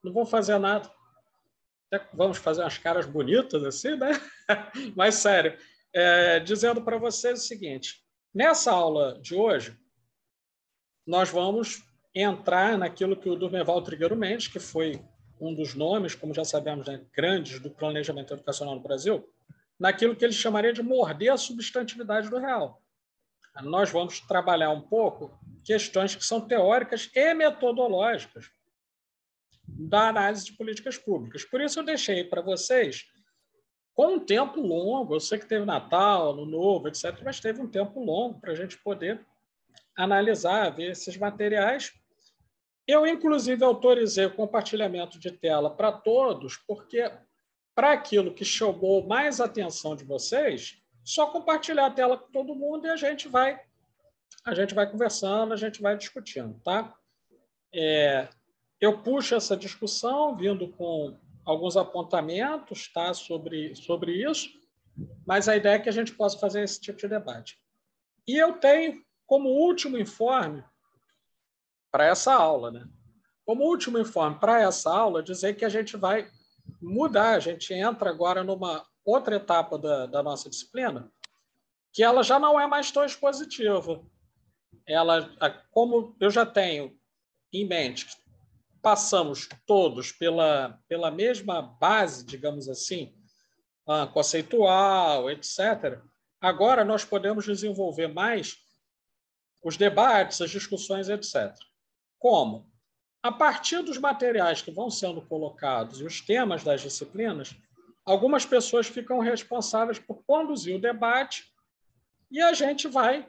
não vou fazer nada. Até vamos fazer umas caras bonitas assim, né? Mas, sério, dizendo para vocês o seguinte, nessa aula de hoje, nós vamos entrar naquilo que o Durmeval Trigueiro Mendes, que foi um dos nomes, como já sabemos, né, grandes do planejamento educacional no Brasil, naquilo que ele chamaria de morder a substantividade do real. Nós vamos trabalhar um pouco questões que são teóricas e metodológicas da análise de políticas públicas. Por isso, eu deixei para vocês, com um tempo longo, eu sei que teve Natal, Ano Novo, etc., mas teve um tempo longo para a gente poder analisar, ver esses materiais. Eu, inclusive, autorizei o compartilhamento de tela para todos, porque, para aquilo que chamou mais atenção de vocês, só compartilhar a tela com todo mundo e a gente vai conversando, a gente vai discutindo, tá? Eu puxo essa discussão vindo com alguns apontamentos, tá, sobre isso, mas a ideia é que a gente possa fazer esse tipo de debate. E eu tenho como último informe para essa aula, né? Como último informe para essa aula, dizer que a gente vai mudar, a gente entra agora numa outra etapa da nossa disciplina, que ela já não é mais tão expositiva. Ela, como eu já tenho em mente, passamos todos pela mesma base, digamos assim, conceitual, etc., agora nós podemos desenvolver mais os debates, as discussões, etc. Como? A partir dos materiais que vão sendo colocados e os temas das disciplinas, algumas pessoas ficam responsáveis por conduzir o debate e a gente vai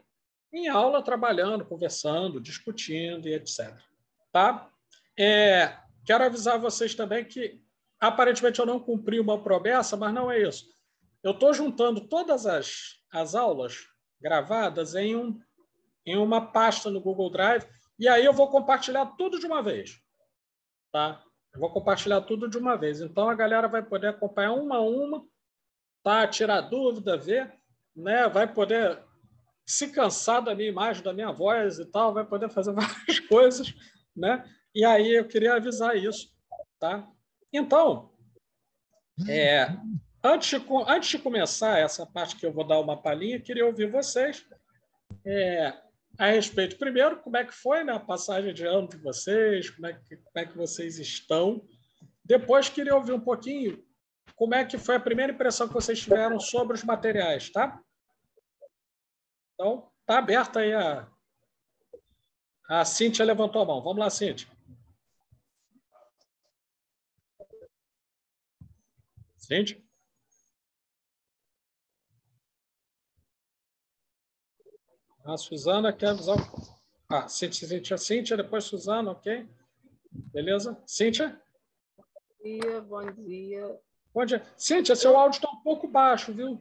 em aula trabalhando, conversando, discutindo e etc. Tá? Quero avisar vocês também que aparentemente eu não cumpri uma promessa, mas não é isso. Eu estou juntando todas as aulas gravadas em uma pasta no Google Drive e aí eu vou compartilhar tudo de uma vez. Tá? Eu vou compartilhar tudo de uma vez. Então, a galera vai poder acompanhar uma a uma, tá? Tirar dúvida, ver, né? Vai poder se cansar da minha imagem, da minha voz e tal, vai poder fazer várias coisas, né? E aí eu queria avisar isso, tá? Então, antes de começar essa parte que eu vou dar uma palhinha, queria ouvir vocês a respeito. Primeiro, como é que foi, né, a passagem de ano de vocês, como é que vocês estão. Depois, queria ouvir um pouquinho como é que foi a primeira impressão que vocês tiveram sobre os materiais, tá? Então, tá aberta aí a Cíntia levantou a mão. Vamos lá, Cíntia. Cíntia? A Suzana quer avisar. Cíntia, depois Suzana, ok? Beleza? Cíntia? Bom dia. Bom dia. Cíntia, seu áudio está um pouco baixo, viu?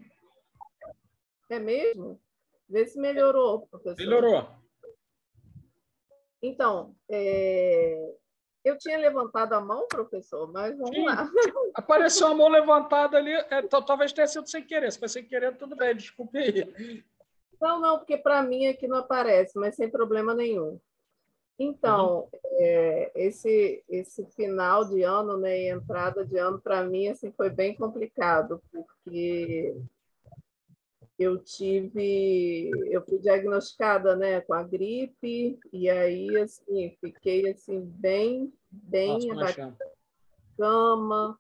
É mesmo? Vê se melhorou, professor. Melhorou. Então, eu tinha levantado a mão, professor, mas vamos lá. Apareceu a mão levantada ali, talvez tenha sido sem querer. Se foi sem querer, tudo bem, desculpe aí. Não, porque para mim aqui não aparece, mas sem problema nenhum. Então, esse final de ano, né, e entrada de ano, para mim, assim, foi bem complicado, porque eu fui diagnosticada, né, com a gripe, e aí, assim, fiquei, assim, bem abatida na cama,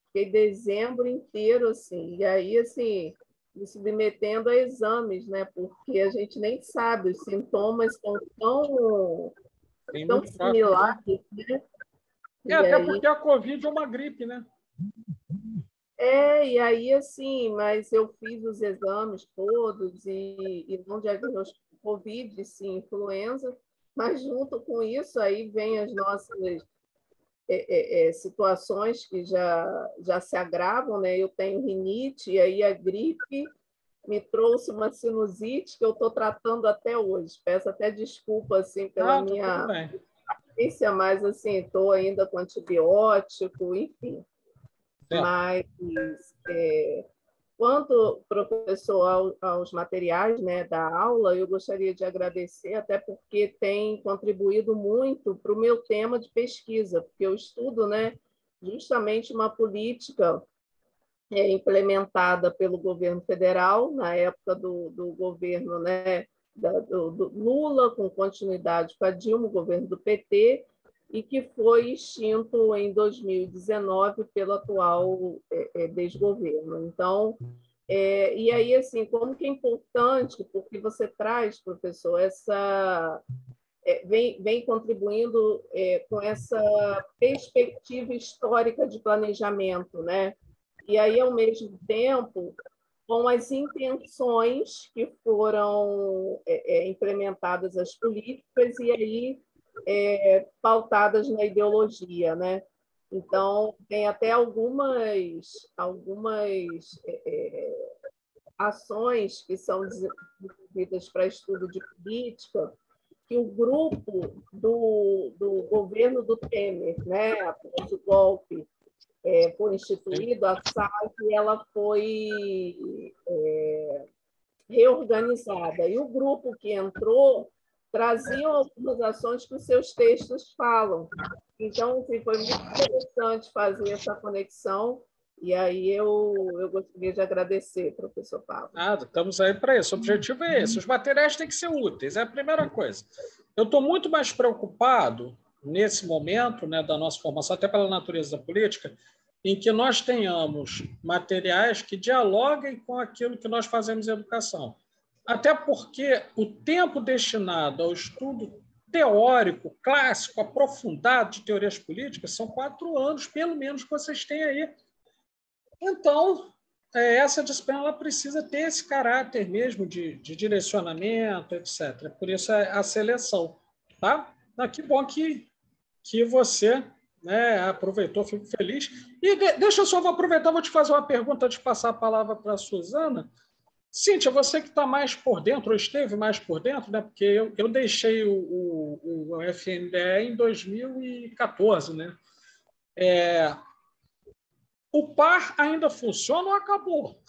fiquei dezembro inteiro, assim, e aí, assim, me submetendo a exames, né, porque a gente nem sabe, os sintomas estão tão similares, né? Até porque a Covid é uma gripe, né? E aí, assim, mas eu fiz os exames todos e não diagnosticou Covid, sim, influenza, mas junto com isso aí vem as nossas situações que já se agravam, né? Eu tenho rinite, e aí a gripe me trouxe uma sinusite que eu estou tratando até hoje. Peço até desculpa, assim, pela minha aparência, mas, assim, estou ainda com antibiótico, enfim. Mas Quanto, professor, aos materiais, né, da aula, eu gostaria de agradecer, até porque tem contribuído muito para o meu tema de pesquisa, porque eu estudo, né, justamente uma política implementada pelo governo federal, na época do governo, né, do Lula, com continuidade com a Dilma, o governo do PT, e que foi extinto em 2019 pelo atual desgoverno. Então, e aí, assim, como que é importante, porque você traz, professor, vem contribuindo com essa perspectiva histórica de planejamento, né? E aí, ao mesmo tempo, com as intenções que foram implementadas as políticas e aí pautadas na ideologia, né? Então, tem até algumas ações que são desenvolvidas para estudo de política, que o grupo do governo do Temer, né, após o golpe, foi instituído, a SAG ela foi reorganizada. E o grupo que entrou trazia algumas ações que os seus textos falam. Então, assim, foi muito interessante fazer essa conexão. E aí eu gostaria de agradecer, professor Pablo. Nada, estamos aí para isso. O objetivo é esse. Os materiais têm que ser úteis, é a primeira coisa. Eu estou muito mais preocupado nesse momento, né, da nossa formação, até pela natureza da política, em que nós tenhamos materiais que dialoguem com aquilo que nós fazemos em educação. Até porque o tempo destinado ao estudo teórico, clássico, aprofundado de teorias políticas são 4 anos, pelo menos, que vocês têm aí. Então, essa disciplina ela precisa ter esse caráter mesmo de direcionamento, etc. Por isso a seleção. Tá? Que bom que você, né, aproveitou, fico feliz. E deixa eu só vou aproveitar, vou te fazer uma pergunta antes de passar a palavra para a Suzana. Cíntia, você que está mais por dentro, ou esteve mais por dentro, né? Porque eu deixei o FNDE em 2014, né? O par ainda funciona ou acabou?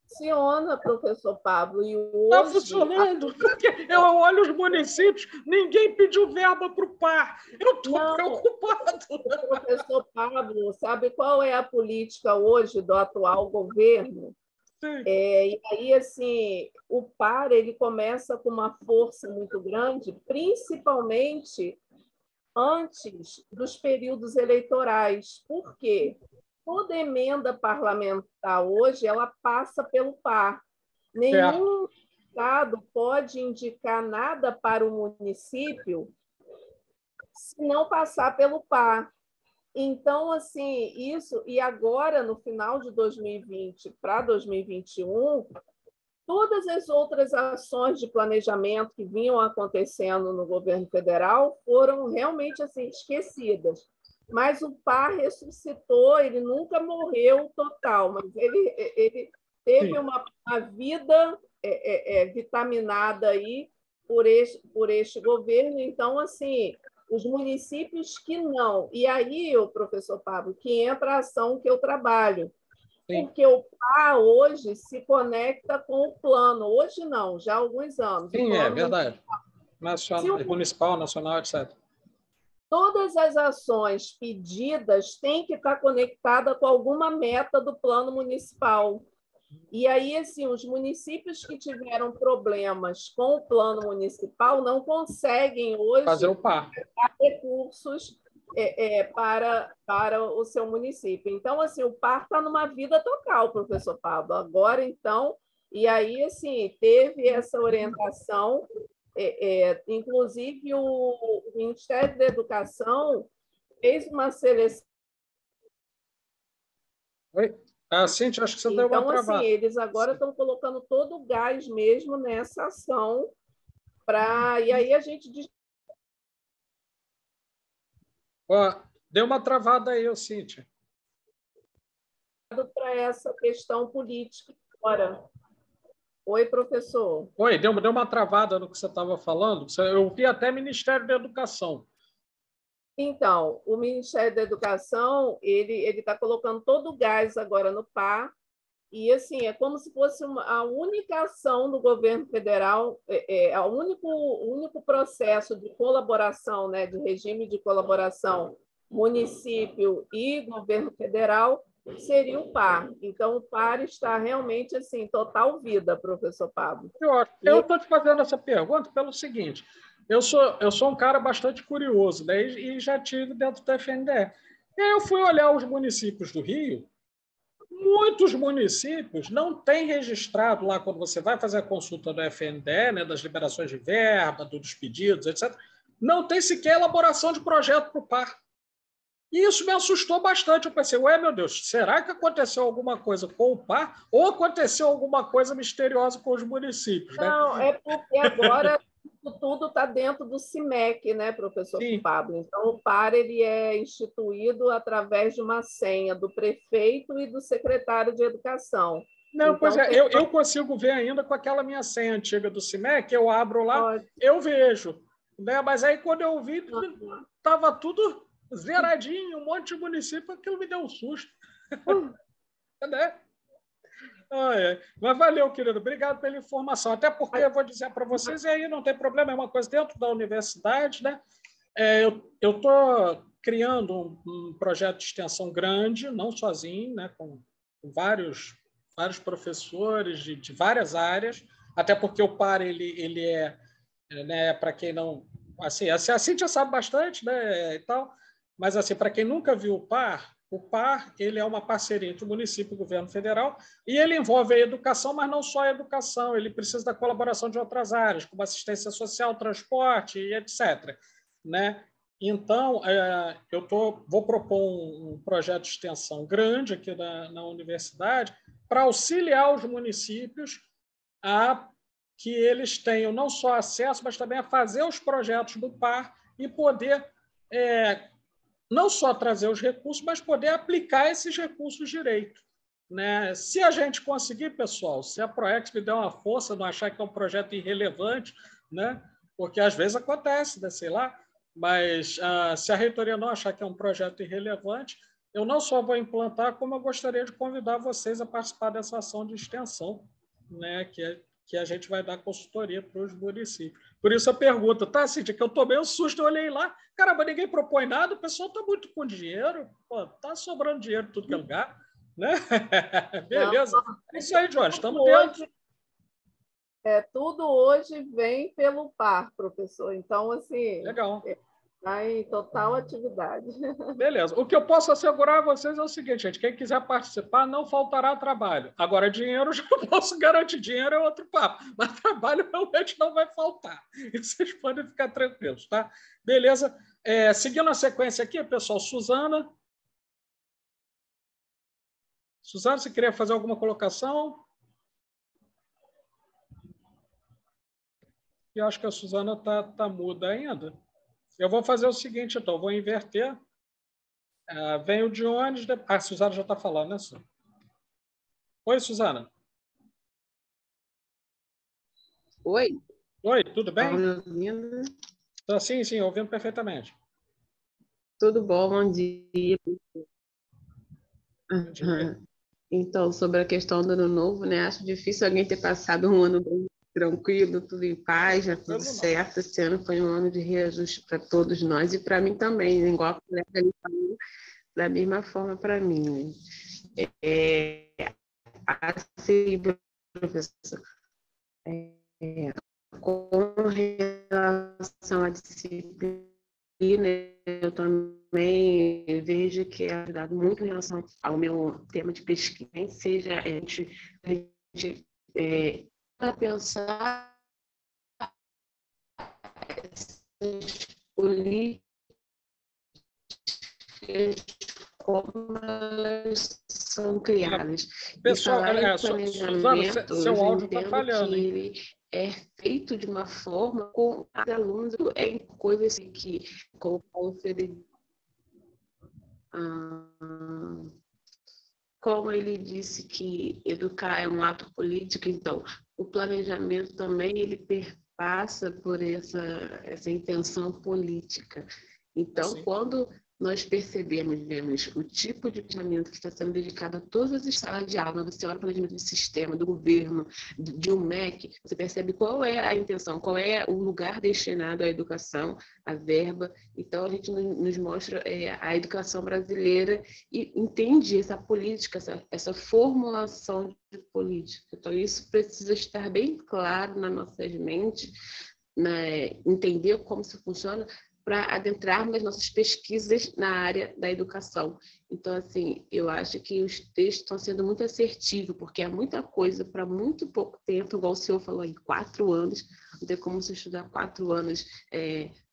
Funciona, professor Pablo, e Está hoje... funcionando. Eu olho os municípios, ninguém pediu verba para o par. Eu estou preocupado. Professor Pablo, sabe qual é a política hoje do atual governo? E aí, assim, o par ele começa com uma força muito grande, principalmente antes dos períodos eleitorais. Por quê? Toda emenda parlamentar hoje ela passa pelo par. Nenhum estado pode indicar nada para o município se não passar pelo par. Então, assim, isso, e agora, no final de 2020 para 2021, todas as outras ações de planejamento que vinham acontecendo no governo federal foram realmente assim, esquecidas. Mas o par ressuscitou, ele nunca morreu total, mas ele teve uma vida vitaminada aí por este governo. Então, assim, os municípios que não. E aí, o professor Pablo, que entra a ação que eu trabalho. Sim. Porque o PA hoje se conecta com o plano. Hoje não, já há alguns anos. Sim, é verdade. Municipal, nacional, etc. Todas as ações pedidas têm que estar conectadas com alguma meta do plano municipal. E aí, assim, os municípios que tiveram problemas com o plano municipal não conseguem hoje fazer o par. Recursos para o seu município. Então, assim, o par está numa vida total, professor Pablo. Agora, então, e aí, assim, teve essa orientação, inclusive o Ministério da Educação fez uma seleção. Oi? Cíntia, acho que você deu uma travada. Então, assim, eles agora estão colocando todo o gás mesmo nessa ação para... E aí a gente diz... Deu uma travada aí, Cíntia. Para essa questão política agora. Oi, professor. Oi, deu uma travada no que você estava falando. Eu vi até Ministério da Educação. Então, o Ministério da Educação ele está colocando todo o gás agora no par E, assim, é como se fosse a única ação do governo federal, o único processo de colaboração, né, de regime de colaboração município e governo federal seria o par. Então, o par está realmente, assim, total vida, professor Pablo. Eu estou te fazendo essa pergunta pelo seguinte, eu sou um cara bastante curioso, né, e já tive dentro do FNDE. E aí eu fui olhar os municípios do Rio. Muitos municípios não têm registrado lá, quando você vai fazer a consulta do FNDE, né, das liberações de verba, dos pedidos, etc., não tem sequer elaboração de projeto para o par. E isso me assustou bastante. Eu pensei, ué, meu Deus, será que aconteceu alguma coisa com o par ou aconteceu alguma coisa misteriosa com os municípios? Né? Não, é porque agora tudo está dentro do CIMEC, né, professor Sim. Pablo? Então, o par ele é instituído através de uma senha do prefeito e do secretário de Educação. Não, então, pois é, eu consigo ver ainda com aquela minha senha antiga do CIMEC, eu abro lá, eu vejo. Né? Mas aí, quando eu vi, estava tudo zeradinho, um monte de município, aquilo me deu um susto. Né? Mas valeu, querido. Obrigado pela informação. Até porque eu vou dizer para vocês, e aí não tem problema, é uma coisa dentro da universidade, né? Eu estou criando um projeto de extensão grande, não sozinho, né? Com vários professores de várias áreas, até porque o par ele é, né, para quem não, assim, a Cíntia sabe bastante, né, e tal, mas assim, para quem nunca viu o par ele é uma parceria entre o município e o governo federal e ele envolve a educação, mas não só a educação, ele precisa da colaboração de outras áreas, como assistência social, transporte e etc. Né? Então, vou propor um projeto de extensão grande aqui na universidade para auxiliar os municípios a que eles tenham não só acesso, mas também a fazer os projetos do par e poder não só trazer os recursos, mas poder aplicar esses recursos direito. Né? Se a gente conseguir, pessoal, se a Proex me der uma força, não achar que é um projeto irrelevante, né? Porque às vezes acontece, né? Sei lá, mas se a reitoria não achar que é um projeto irrelevante, eu não só vou implantar, como eu gostaria de convidar vocês a participar dessa ação de extensão, né? Que a gente vai dar consultoria para os municípios. Por isso a pergunta, tá, Cíntia, que eu tomei um susto, eu olhei lá, caramba, ninguém propõe nada, o pessoal está muito com dinheiro, está sobrando dinheiro em tudo que é lugar. Né? Beleza. É isso aí, Jorge, estamos dentro. Tudo hoje vem pelo par, professor. Então, assim, legal. Está em total atividade. Beleza. O que eu posso assegurar a vocês é o seguinte, gente, quem quiser participar, não faltará trabalho. Agora, dinheiro, já posso garantir, dinheiro é outro papo, mas trabalho realmente não vai faltar. E vocês podem ficar tranquilos, tá? Beleza. Seguindo a sequência aqui, pessoal, Suzana, você queria fazer alguma colocação? Eu acho que a Suzana está muda ainda. Eu vou fazer o seguinte, então, vou inverter. Vem o Dionis. A Suzana já está falando, né, Suzana? Oi, Suzana. Oi. Oi, tudo bem? Estão me ouvindo? Sim, ouvindo perfeitamente. Tudo bom, bom dia. Bom dia. Então, sobre a questão do ano novo, né? Acho difícil alguém ter passado um ano bem tranquilo, tudo em paz, já tudo certo. Esse ano foi um ano de reajuste para todos nós e para mim também, né? Igual a colega ali falou, da mesma forma para mim. Assim, professor, com relação à disciplina, eu também vejo que é ajudado muito em relação ao meu tema de pesquisa, nem seja a gente para pensar políticas como elas são criadas. Pessoal, planejamento, seu áudio está falhando. Que ele é feito de uma forma com os alunos, coisas assim que, como o Paulo Frederico, como ele disse que educar é um ato político, então o planejamento também ele perpassa por essa intenção política. Então, quando nós percebemos, vemos o tipo de planejamento que está sendo dedicado a todas as salas de aula, você olha o planejamento do sistema, do governo, de um MEC, você percebe qual é a intenção, qual é o lugar destinado à educação, à verba. Então, a gente nos mostra a educação brasileira e entende essa política, essa formulação de política. Então, isso precisa estar bem claro nas nossas mentes, entender como isso funciona, para adentrarmos nas nossas pesquisas na área da educação. Então, assim, eu acho que os textos estão sendo muito assertivos, porque é muita coisa para muito pouco tempo, igual o senhor falou, em 4 anos, não tem como você estudar 4 anos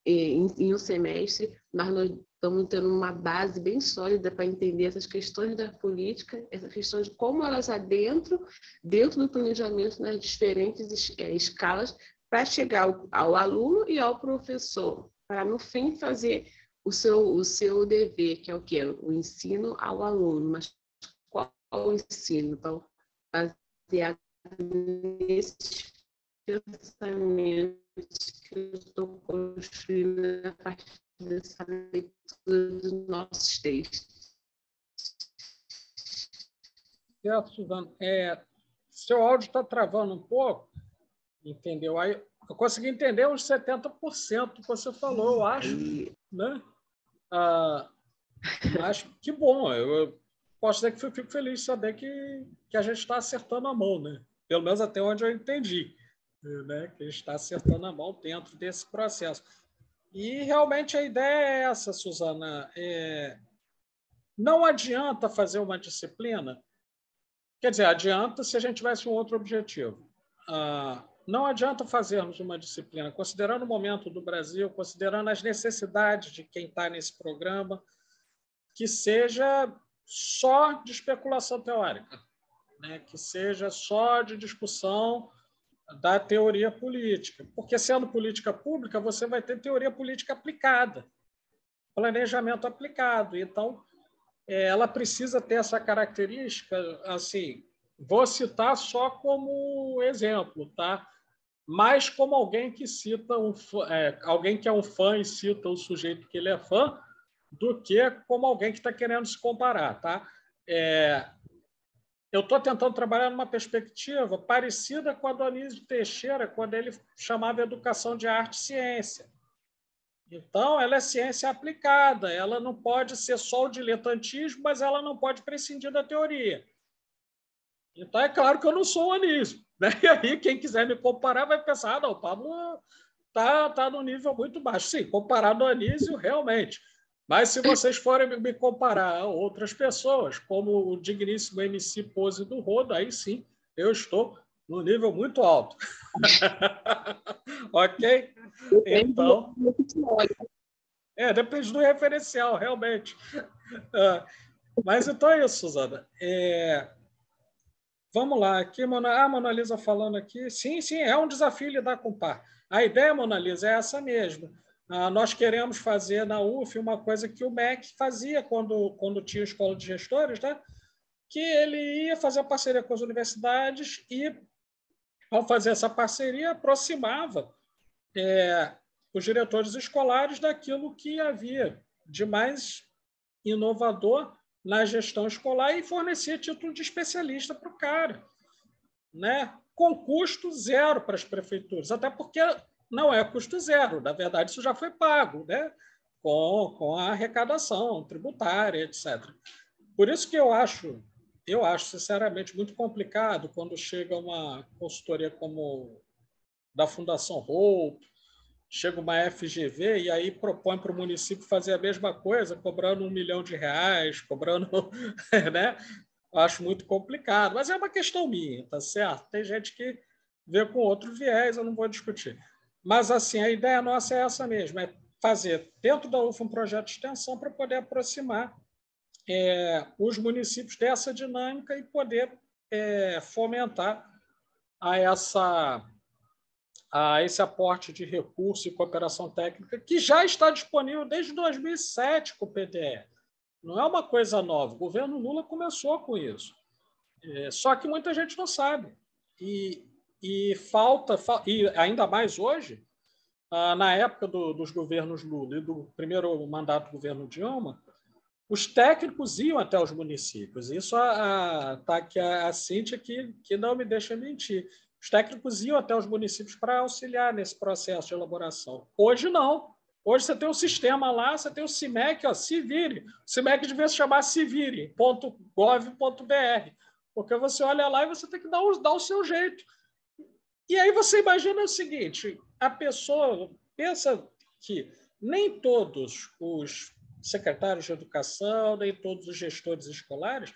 em um semestre, mas nós estamos tendo uma base bem sólida para entender essas questões da política, essas questões de como elas adentram dentro do planejamento nas diferentes escalas, para chegar ao aluno e ao professor, para, no fim, fazer o seu dever, que é o quê? O ensino ao aluno. Mas qual o ensino? Então, baseado nesses pensamentos que eu estou construindo a partir dessa leitura dos nossos textos. Certo, Suzana. Seu áudio está travando um pouco, entendeu? Aí eu consegui entender uns 70% que você falou, eu acho, né? Mas que bom, eu posso dizer que fico feliz de saber que a gente está acertando a mão, né? Pelo menos até onde eu entendi, né? Que a gente está acertando a mão dentro desse processo. E realmente a ideia é essa, Suzana. Não adianta fazer uma disciplina, quer dizer, adianta se a gente tivesse um outro objetivo. Não adianta fazermos uma disciplina, considerando o momento do Brasil, considerando as necessidades de quem está nesse programa, que seja só de especulação teórica, né? Que seja só de discussão da teoria política. Porque, sendo política pública, você vai ter teoria política aplicada, planejamento aplicado. Então, ela precisa ter essa característica, assim, vou citar só como exemplo, tá? Mas como alguém que cita alguém que é um fã e cita o sujeito que ele é fã, do que como alguém que está querendo se comparar, tá? Eu estou tentando trabalhar numa perspectiva parecida com a do Anísio Teixeira, quando ele chamava educação de arte e ciência. Então, ela é ciência aplicada, ela não pode ser só o diletantismo, mas ela não pode prescindir da teoria. Então, é claro que eu não sou o Anísio, né? E aí, quem quiser me comparar vai pensar, não, o Pablo está num nível muito baixo. Sim, comparado ao Anísio, realmente. Mas se vocês forem me comparar a outras pessoas, como o digníssimo MC Pose do Rodo, aí sim, eu estou no nível muito alto. Ok? Então, depende do referencial, realmente. Mas então é isso, Suzana. Vamos lá. Aqui, a Mona Lisa falando aqui. Sim, é um desafio lidar com par. A ideia, Mona Lisa, é essa mesmo. Nós queremos fazer na UF uma coisa que o MEC fazia quando tinha escola de gestores, né? Que ele ia fazer parceria com as universidades e, ao fazer essa parceria, aproximava os diretores escolares daquilo que havia de mais inovador na gestão escolar e fornecia título de especialista para o cara, né? Com custo zero para as prefeituras, até porque não é custo zero, na verdade isso já foi pago, né? Com a arrecadação tributária, etc. Por isso que eu acho sinceramente muito complicado quando chega uma consultoria como da Fundação Hope, chega uma FGV e aí propõe para o município fazer a mesma coisa, cobrando R$1 milhão, cobrando, né? Eu acho muito complicado, mas é uma questão minha, tá certo? Tem gente que vê com outro viés, eu não vou discutir. Mas, assim, a ideia nossa é essa mesmo, é fazer dentro da UFA um projeto de extensão para poder aproximar os municípios dessa dinâmica e poder fomentar esse aporte de recurso e cooperação técnica que já está disponível desde 2007 com o PDE. Não é uma coisa nova. O governo Lula começou com isso. Só que muita gente não sabe. E falta, e ainda mais hoje, na época dos governos Lula e do primeiro mandato do governo Dilma, os técnicos iam até os municípios. Isso está aqui a Cíntia que não me deixa mentir. Os técnicos iam até os municípios para auxiliar nesse processo de elaboração. Hoje, não. Hoje você tem um sistema lá, você tem o CIMEC, se vire. O CIMEC devia se chamar civire.gov.br, porque você olha lá e você tem que dar o seu jeito. E aí você imagina o seguinte, a pessoa pensa que nem todos os secretários de educação, nem todos os gestores escolares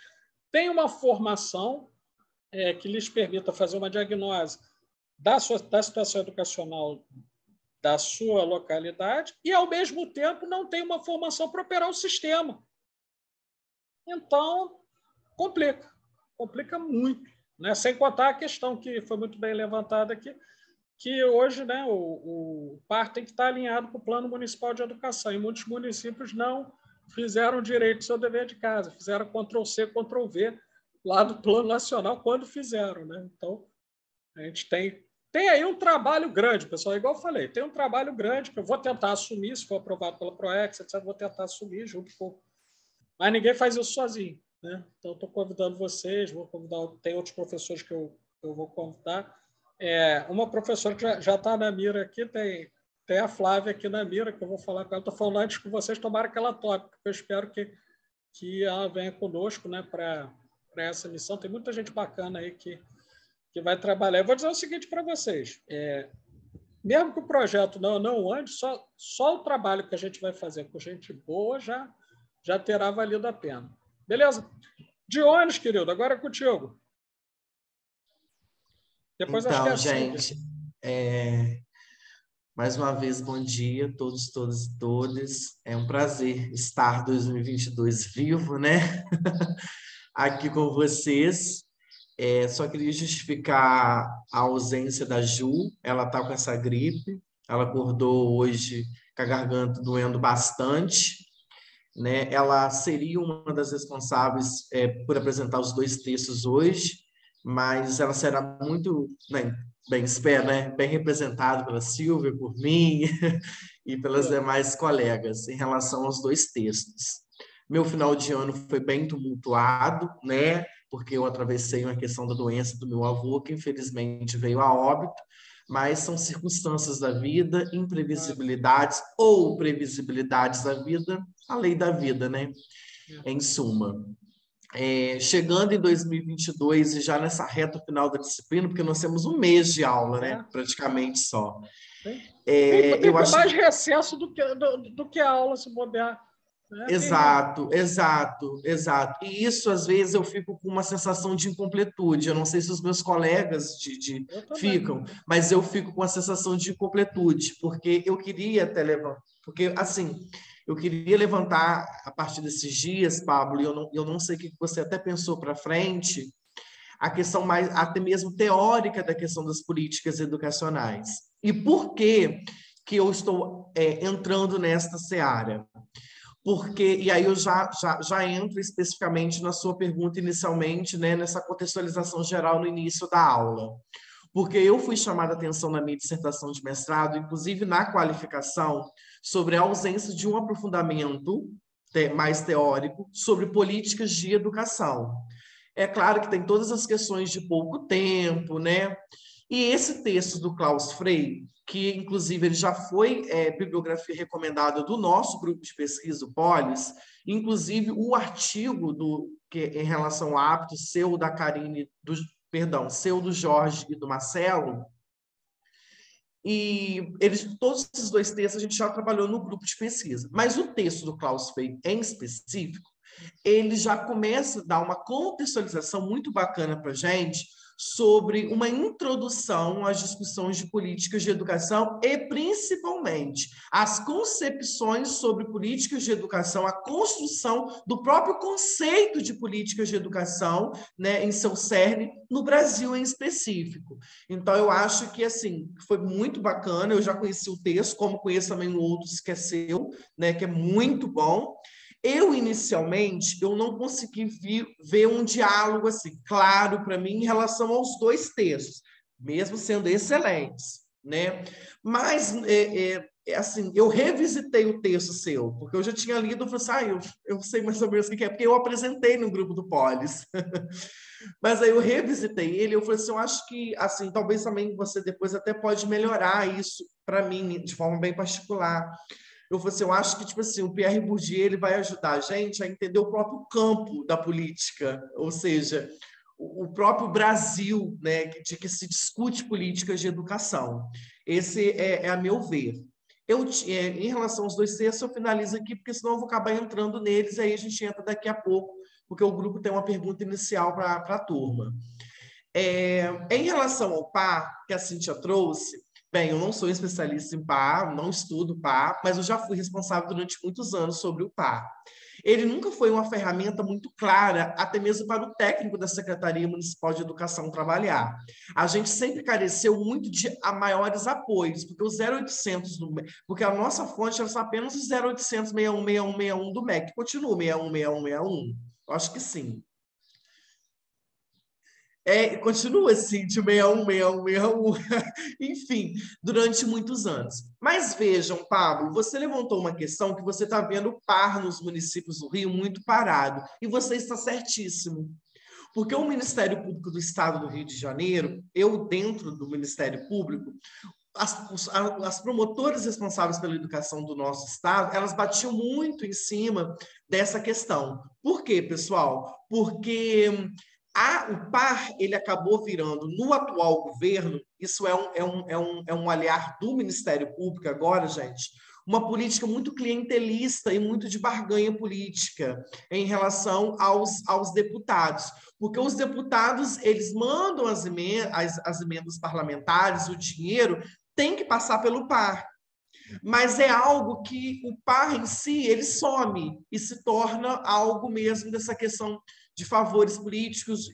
têm uma formação que lhes permita fazer uma diagnose da situação educacional da sua localidade e, ao mesmo tempo, não tem uma formação para operar o sistema. Então, complica muito, né? Sem contar a questão que foi muito bem levantada aqui, que hoje, né, o PAR tem que estar alinhado com o Plano Municipal de Educação, e muitos municípios não fizeram direito do seu dever de casa, fizeram Ctrl+C, Ctrl+V lá do Plano Nacional quando fizeram, né? Então, a gente tem aí um trabalho grande, pessoal, igual eu falei, tem um trabalho grande que eu vou tentar assumir, se for aprovado pela PROEX, etc., vou tentar assumir junto com... Mas ninguém faz isso sozinho, né? Então, estou convidando vocês, tem outros professores que eu vou convidar. Uma professora que já está na mira aqui, tem a Flávia aqui na mira, que eu vou falar com ela. Estou falando antes com vocês, tomara que ela tope, porque eu espero que ela venha conosco, né, para essa missão. Tem muita gente bacana aí que vai trabalhar. Eu vou dizer o seguinte para vocês, mesmo que o projeto não ande, só o trabalho que a gente vai fazer com gente boa já terá valido a pena. Beleza? Dionis, querido, agora é contigo. Depois então, acho que gente, mais uma vez, bom dia a todos, todas e todas. É um prazer estar 2022 vivo, né? Aqui com vocês. Só queria justificar a ausência da Ju. Ela está com essa gripe. Ela acordou hoje com a garganta doendo bastante, né? Ela seria uma das responsáveis por apresentar os 2 textos hoje, mas ela será muito, espero, né? Bem representada pela Silvia, por mim e pelas demais colegas em relação aos 2 textos. Meu final de ano foi bem tumultuado, né? Porque eu atravessei uma questão da doença do meu avô, que infelizmente veio a óbito, mas são circunstâncias da vida, imprevisibilidades ou previsibilidades da vida, a lei da vida, né? Em suma. Chegando em 2022 e já nessa reta final da disciplina, porque nós temos um mês de aula, né? Praticamente só. Tem mais recesso do que a aula, se bobear. Exato. E isso, às vezes, eu fico com uma sensação de incompletude. Eu não sei se os meus colegas ficam, mas eu fico com a sensação de incompletude, porque eu queria até levantar... Porque, assim, eu queria levantar, a partir desses dias, Pablo, e eu não sei o que você até pensou para frente, a questão mais, até mesmo teórica da questão das políticas educacionais. E por que eu estou entrando nesta seara? Porque, e aí eu já entro especificamente na sua pergunta inicialmente, né, nessa contextualização geral no início da aula. Porque eu fui chamada a atenção na minha dissertação de mestrado, inclusive na qualificação, sobre a ausência de um aprofundamento mais teórico sobre políticas de educação. É claro que tem todas as questões de pouco tempo, né? E esse texto do Klaus Frey, que inclusive ele já foi bibliografia recomendada do nosso grupo de pesquisa, o Polis, inclusive o artigo em relação ao hábito seu, da Karine, seu, do Jorge e do Marcelo, e todos esses 2 textos a gente já trabalhou no grupo de pesquisa. Mas o texto do Klaus Frey, em específico, ele já começa a dar uma contextualização muito bacana para a gente sobre uma introdução às discussões de políticas de educação e, principalmente, as concepções sobre políticas de educação, a construção do próprio conceito de políticas de educação, né, em seu cerne, no Brasil em específico. Então, eu acho que, assim, foi muito bacana. Eu já conheci o texto, como conheço também o outro que é seu, né, que é muito bom. Eu, inicialmente, eu não consegui ver um diálogo assim, claro para mim em relação aos 2 textos, mesmo sendo excelentes, né? Mas, assim, eu revisitei o texto seu, porque eu já tinha lido, eu falei assim, eu sei mais ou menos o que é, porque eu apresentei no grupo do Polis. Mas aí eu revisitei ele, eu falei assim, eu acho que, assim, talvez também você depois até pode melhorar isso para mim, de forma bem particular. Eu falei assim, eu acho que, tipo assim, o Pierre Bourdieu ele vai ajudar a gente a entender o próprio campo da política, ou seja, o próprio Brasil, né, de que se discute políticas de educação. Esse a meu ver. Em relação aos 2 textos, eu finalizo aqui, porque senão eu vou acabar entrando neles, e aí a gente entra daqui a pouco, porque o grupo tem uma pergunta inicial para a turma. Em relação ao par, que a Cíntia trouxe, bem, eu não sou especialista em par, não estudo par, mas eu já fui responsável durante muitos anos sobre o par. Ele nunca foi uma ferramenta muito clara, até mesmo para o técnico da Secretaria Municipal de Educação trabalhar. A gente sempre careceu muito de maiores apoios, porque o 0800, porque a nossa fonte era apenas o 0800 616161 do MEC. Continua 616161? Eu acho que sim. Continua assim, de 61, 61, 61, enfim, durante muitos anos. Mas vejam, Pablo, você levantou uma questão que você está vendo o par nos municípios do Rio muito parado, e você está certíssimo. Porque o Ministério Público do Estado do Rio de Janeiro, eu dentro do Ministério Público, as promotoras responsáveis pela educação do nosso estado, elas batiam muito em cima dessa questão. Por quê, pessoal? Porque o par ele acabou virando, no atual governo, isso é um olhar do Ministério Público agora, gente, uma política muito clientelista e muito de barganha política em relação aos deputados. Porque os deputados, eles mandam as emendas parlamentares, o dinheiro tem que passar pelo par. Mas é algo que o par em si, ele some e se torna algo mesmo dessa questão de favores políticos,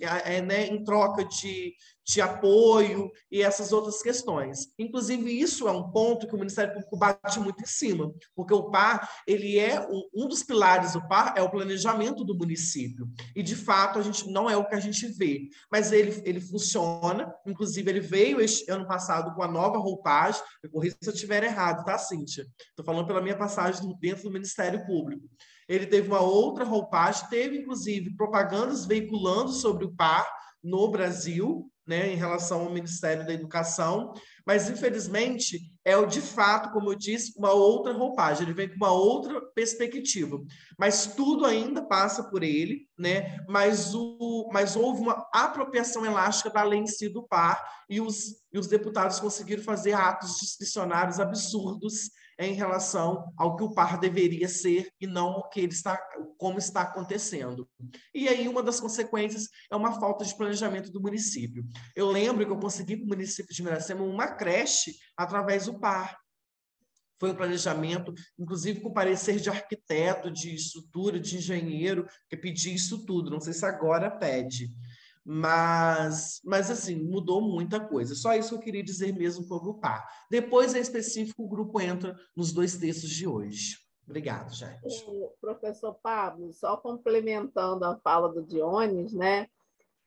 né, em troca de apoio e essas outras questões. Inclusive, isso é um ponto que o Ministério Público bate muito em cima, porque o par, ele é um dos pilares do par, é o planejamento do município. E, de fato, a gente não é o que a gente vê, mas ele funciona. Inclusive, ele veio este ano passado com a nova roupagem. Eu corrijo se eu estiver errado, tá, Cíntia? Estou falando pela minha passagem dentro do Ministério Público. Ele teve uma outra roupagem, teve, inclusive, propagandas veiculando sobre o par no Brasil, né, em relação ao Ministério da Educação, mas, infelizmente, de fato, como eu disse, uma outra roupagem, ele vem com uma outra perspectiva, mas tudo ainda passa por ele, né, mas houve uma apropriação elástica da lei em si do par, e os deputados conseguiram fazer atos discricionários absurdos em relação ao que o par deveria ser e não o que como está acontecendo. E aí uma das consequências é uma falta de planejamento do município. Eu lembro que eu consegui para o município de Miracema uma creche através do par. Foi um planejamento, inclusive com parecer de arquiteto, de estrutura, de engenheiro, que pedia isso tudo. Não sei se agora pede. Mas assim, mudou muita coisa. Só isso que eu queria dizer mesmo sobre o par. Depois, em específico, o grupo entra nos 2 textos de hoje. Obrigado, gente. Professor Pablo, só complementando a fala do Dionis, né?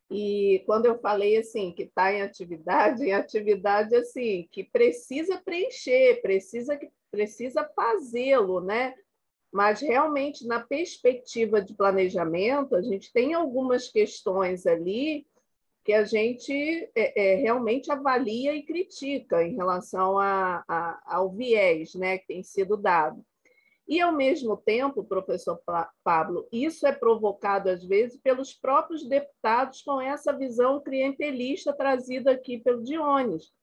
E quando eu falei assim que está em atividade assim que precisa preencher, precisa fazê-lo, né? Mas realmente na perspectiva de planejamento a gente tem algumas questões ali que a gente realmente avalia e critica em relação ao viés, né, que tem sido dado. E, ao mesmo tempo, professor Pablo, isso é provocado, às vezes, pelos próprios deputados com essa visão clientelista trazida aqui pelo Dionis.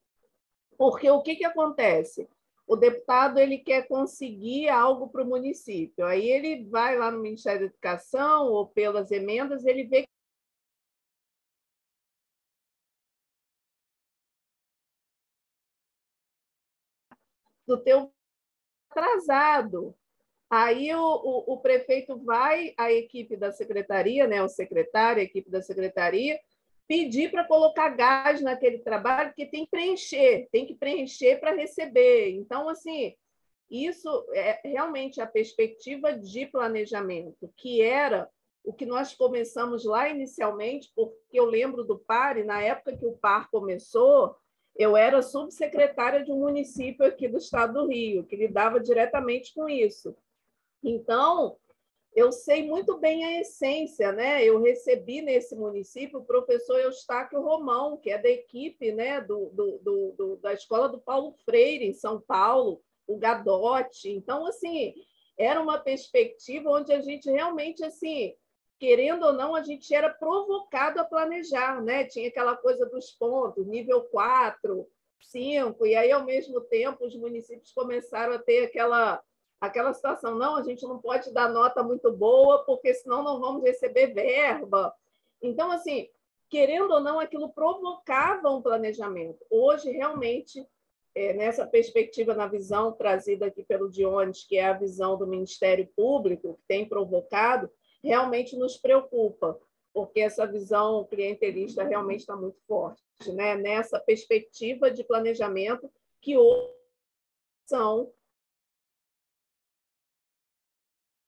Porque o que acontece? O deputado ele quer conseguir algo para o município. Aí ele vai lá no Ministério da Educação ou pelas emendas, ele vê do teu atrasado. Aí o prefeito vai à equipe da secretaria, né, o secretário, a equipe da secretaria, pedir para colocar gás naquele trabalho, porque tem que preencher para receber. Então, assim, isso é realmente a perspectiva de planejamento, que era o que nós começamos lá inicialmente, porque eu lembro do PAR, e na época que o PAR começou, Eu era subsecretária de um município aqui do estado do Rio, que lidava diretamente com isso. Então, eu sei muito bem a essência, né? Eu recebi nesse município o professor Eustáquio Romão, que é da equipe, né, da Escola do Paulo Freire, em São Paulo, o Gadotti. Então, assim, era uma perspectiva onde a gente realmente, assim, querendo ou não, a gente era provocado a planejar, né? Tinha aquela coisa dos pontos, nível 4, 5, e aí, ao mesmo tempo, os municípios começaram a ter aquela situação, não, a gente não pode dar nota muito boa, porque senão não vamos receber verba. Então, assim, querendo ou não, aquilo provocava um planejamento. Hoje, realmente, nessa perspectiva, na visão trazida aqui pelo Dionis, que é a visão do Ministério Público, que tem provocado, realmente nos preocupa, porque essa visão clientelista realmente está muito forte, né? Nessa perspectiva de planejamento que hoje são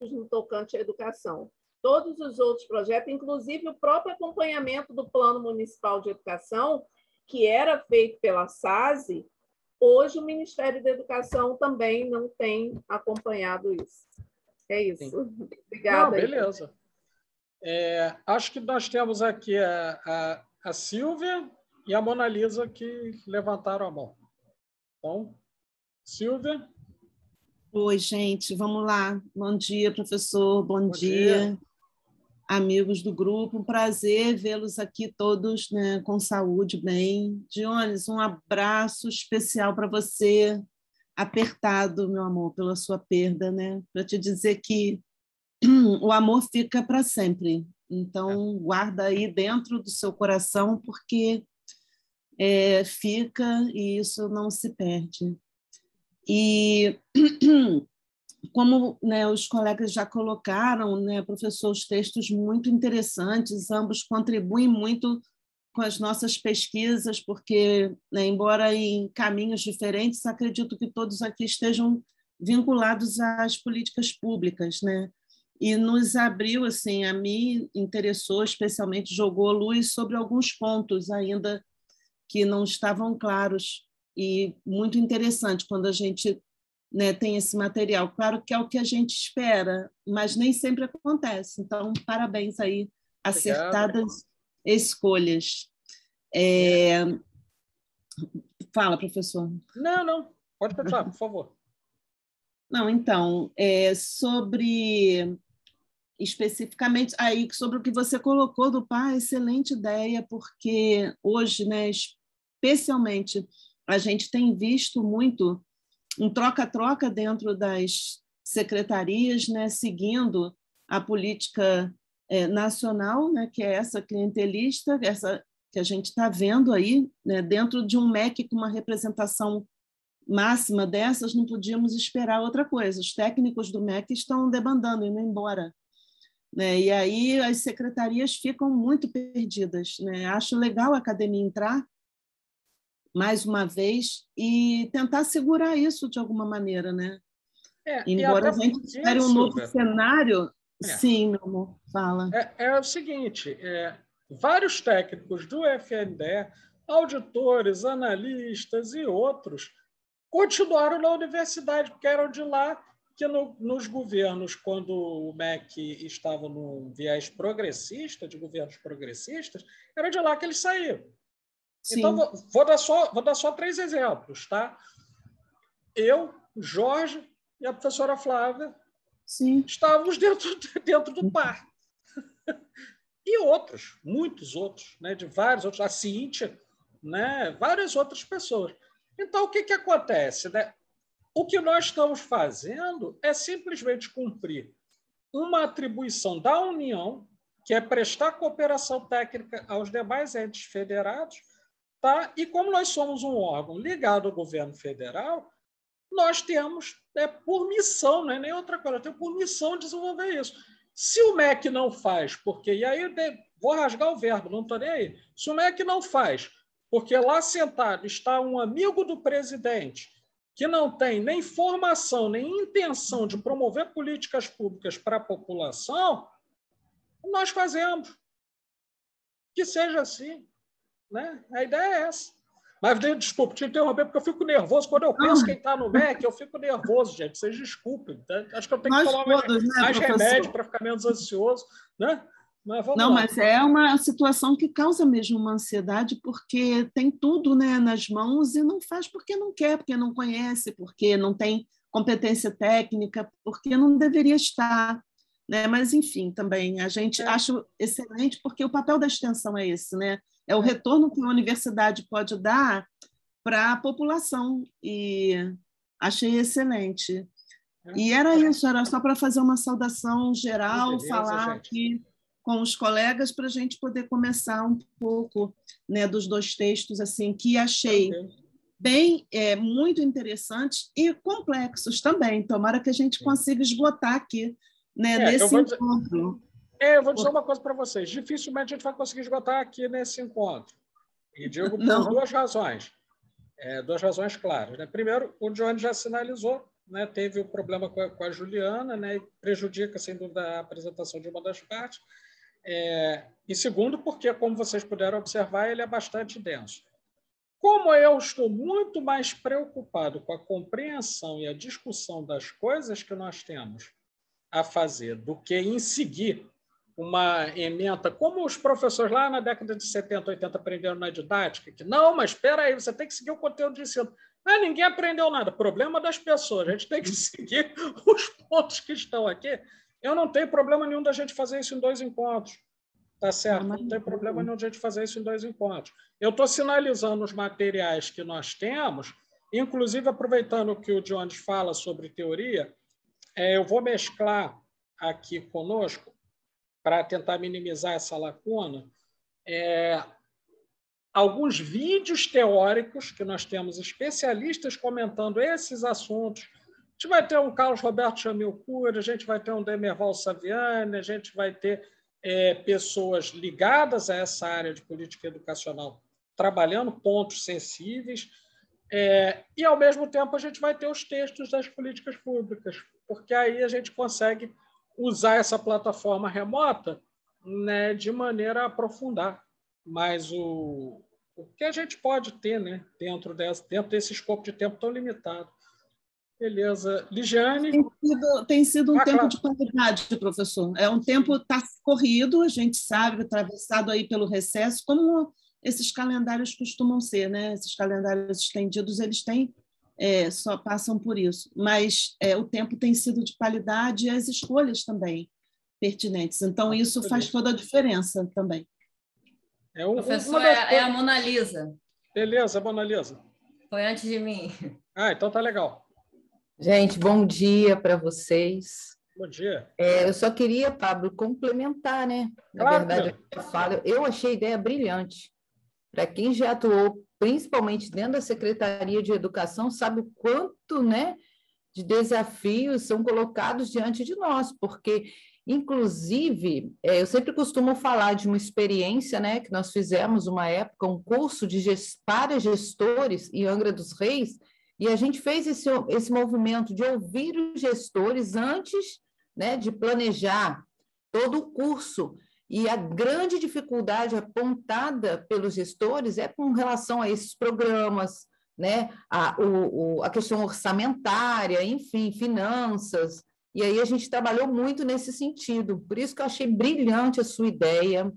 no tocante à educação. Todos os outros projetos, inclusive o próprio acompanhamento do Plano Municipal de Educação, que era feito pela SASE, hoje o Ministério da Educação também não tem acompanhado isso. É isso. Sim. Obrigada. Não, beleza. Acho que nós temos aqui a Silvia e a Mona Lisa que levantaram a mão. Então, Silvia. Oi, gente, vamos lá. Bom dia, professor, bom dia, amigos do grupo. Um prazer vê-los aqui todos, né, com saúde, bem. Dionis, um abraço especial para você, apertado, meu amor, pela sua perda, né? Para te dizer que o amor fica para sempre. Então, guarda aí dentro do seu coração, porque fica e isso não se perde. E como, né, os colegas já colocaram, né, professor, os textos muito interessantes, ambos contribuem muito com as nossas pesquisas, porque, né, embora em caminhos diferentes, acredito que todos aqui estejam vinculados às políticas públicas, né? E nos abriu, assim, a mim interessou, especialmente jogou luz sobre alguns pontos ainda que não estavam claros, e muito interessante quando a gente, né, tem esse material. Claro que é o que a gente espera, mas nem sempre acontece. Então, parabéns aí, acertadas escolhas. Fala, professor. Não, pode continuar, por favor. Não, então, especificamente aí sobre o que você colocou do pai, excelente ideia, porque hoje, né, especialmente, a gente tem visto muito um troca-troca dentro das secretarias, né, seguindo a política nacional, né, que é essa clientelista, essa que a gente está vendo aí, né, dentro de um MEC com uma representação máxima dessas, não podíamos esperar outra coisa. Os técnicos do MEC estão debandando, indo embora, né? E aí as secretarias ficam muito perdidas, né? Acho legal a academia entrar mais uma vez e tentar segurar isso de alguma maneira, né? Embora a gente espere um novo cenário. Sim, meu amor, fala. É o seguinte, vários técnicos do FNDE, auditores, analistas e outros, continuaram na universidade, porque eram de lá que nos governos, quando o MEC estava num viés progressista, de governos progressistas, era de lá que eles saíram. Sim. Então, vou dar só 3 exemplos. Tá? Eu, Jorge e a professora Flávia estávamos dentro do par. E outros, muitos outros, né, de vários outros, a Cíntia, né, várias outras pessoas. Então, o que acontece? Né? O que nós estamos fazendo é simplesmente cumprir uma atribuição da União, que é prestar cooperação técnica aos demais entes federados, tá? E como nós somos um órgão ligado ao governo federal, nós temos, por missão, não é nem outra coisa, temos por missão desenvolver isso. Se o MEC não faz, porque, e aí vou rasgar o verbo, não estou nem aí, se o MEC não faz, porque lá sentado está um amigo do presidente que não tem nem formação, nem intenção de promover políticas públicas para a população, nós fazemos. Que seja assim. Né? A ideia é essa. Mas, desculpa, te interromper, porque eu fico nervoso. Quando eu penso quem está no MEC, eu fico nervoso, gente. Vocês desculpem. Tá? Acho que eu tenho que tomar mais remédio para ficar menos ansioso. Né? Mas vamos lá. Mas é uma situação que causa mesmo uma ansiedade, porque tem tudo, né, nas mãos e não faz porque não quer, porque não conhece, porque não tem competência técnica, porque não deveria estar. Né? Mas, enfim, também a gente acha excelente, porque o papel da extensão é esse, né? É o retorno que a universidade pode dar para a população, e achei excelente. E era isso, era só para fazer uma saudação geral, beleza, falar gente. Aqui com os colegas para a gente poder começar um pouco, né, dos 2 textos assim que achei bem muito interessantes e complexos também. Tomara que a gente consiga esgotar aqui, né, nesse encontro. Eu vou dizer uma coisa para vocês. Dificilmente a gente vai conseguir esgotar aqui nesse encontro. E digo por 2 razões. 2 razões claras. Né? Primeiro, o Johnny já sinalizou, né? Teve o problema com a Juliana, né? E prejudica, sem dúvida, a apresentação de uma das partes. E segundo, porque, como vocês puderam observar, ele é bastante denso. Como eu estou muito mais preocupado com a compreensão e a discussão das coisas que nós temos a fazer do que em seguir uma ementa, como os professores lá na década de 70, 80 aprenderam na didática, que não, mas espera aí, você tem que seguir o conteúdo de ensino. Ninguém aprendeu nada. Problema das pessoas. A gente tem que seguir os pontos que estão aqui. Eu não tenho problema nenhum da gente fazer isso em 2 encontros. Tá certo? Não tem problema nenhum da gente fazer isso em 2 encontros. Eu estou sinalizando os materiais que nós temos, inclusive aproveitando que o Jones fala sobre teoria, eu vou mesclar aqui conosco, para tentar minimizar essa lacuna, alguns vídeos teóricos que nós temos especialistas comentando esses assuntos. A gente vai ter um Carlos Roberto Chamil-Cury, a gente vai ter um Demerval Saviani, a gente vai ter pessoas ligadas a essa área de política educacional trabalhando pontos sensíveis, e, ao mesmo tempo, a gente vai ter os textos das políticas públicas, porque aí a gente consegue usar essa plataforma remota, né, de maneira a aprofundar mais o que a gente pode ter, né, dentro desse escopo de tempo tão limitado. Beleza. Ligiane? Tem sido um tempo de qualidade, professor. É um tempo está corrido, a gente sabe, atravessado aí pelo recesso, como esses calendários costumam ser, né? Esses calendários estendidos, eles têm só passam por isso. Mas o tempo tem sido de qualidade e as escolhas também pertinentes. Então, isso faz toda a diferença também. Professor, é a Mona Lisa. Beleza, Mona Lisa. Foi antes de mim. Então tá legal. Gente, bom dia para vocês. Bom dia. Eu só queria, Pablo, complementar, né? Na verdade, eu achei a ideia brilhante. Para quem já atuou, principalmente dentro da Secretaria de Educação, sabe o quanto, né, de desafios são colocados diante de nós, porque, inclusive, eu sempre costumo falar de uma experiência, né, que nós fizemos uma época, um curso para gestores em Angra dos Reis, e a gente fez esse movimento de ouvir os gestores antes, né, de planejar todo o curso. E a grande dificuldade apontada pelos gestores é com relação a esses programas, né, a questão orçamentária, enfim, finanças. E aí a gente trabalhou muito nesse sentido. Por isso que eu achei brilhante a sua ideia,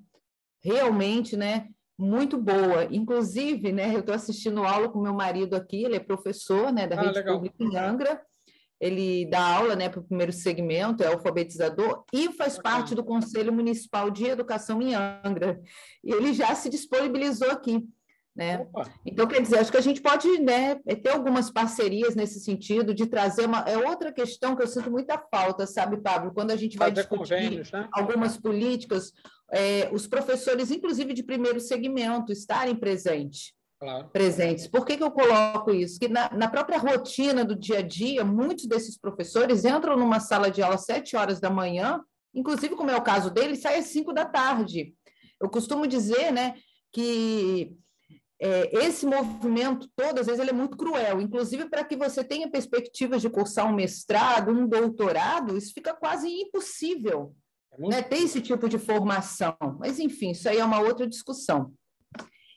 realmente, né, muito boa. Inclusive, né, eu estou assistindo aula com meu marido aqui, ele é professor, né, da Rede Pública em Angra. Ele dá aula, né, para o primeiro segmento, é alfabetizador e faz parte do Conselho Municipal de Educação em Angra. E ele já se disponibilizou aqui, né? Então, quer dizer, acho que a gente pode, né, ter algumas parcerias nesse sentido de trazer outra questão que eu sinto muita falta, sabe, Pablo? Quando a gente vai discutir algumas políticas, os professores, inclusive de primeiro segmento, estarem presentes. Por que eu coloco isso? Que na própria rotina do dia a dia, muitos desses professores entram numa sala de aula às 7 horas da manhã, inclusive, como é o caso dele, sai às 5 da tarde. Eu costumo dizer, né, que esse movimento todo, às vezes, ele é muito cruel, inclusive para que você tenha perspectivas de cursar um mestrado, um doutorado, isso fica quase impossível, né, ter esse tipo de formação. Mas, enfim, isso aí é uma outra discussão.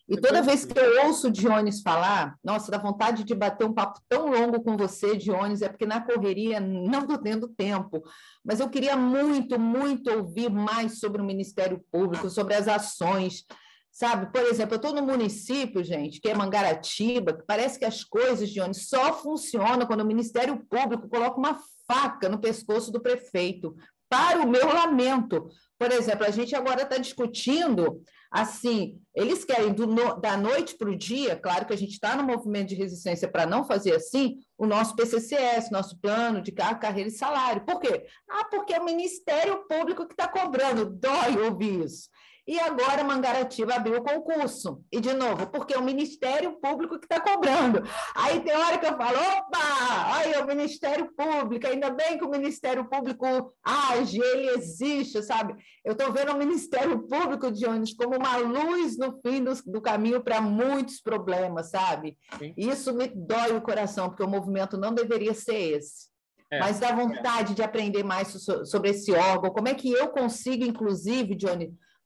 E toda vez que eu ouço o Dionis falar, nossa, dá vontade de bater um papo tão longo com você, Dionis, é porque na correria não estou tendo tempo. Mas eu queria muito, muito ouvir mais sobre o Ministério Público, sobre as ações, sabe? Por exemplo, eu estou no município, gente, que é Mangaratiba, que parece que as coisas, Dionis, só funcionam quando o Ministério Público coloca uma faca no pescoço do prefeito, para o meu lamento. Por exemplo, a gente agora está discutindo, assim, eles querem da noite para o dia, claro que a gente está no movimento de resistência para não fazer assim, o nosso PCCS, nosso plano de carreira e salário. Por quê? Porque é o Ministério Público que está cobrando, dói ouvir isso. E agora Mangaratiba abriu o concurso. E, de novo, porque é o Ministério Público que está cobrando. Aí tem hora que eu falo, opa, olha o Ministério Público, ainda bem que o Ministério Público age, ele existe, sabe? Eu estou vendo o Ministério Público, Dionis, como uma luz no fim do caminho para muitos problemas, sabe? Sim. Isso me dói o coração, porque o movimento não deveria ser esse. Mas dá vontade de aprender mais sobre esse órgão. Como é que eu consigo, inclusive,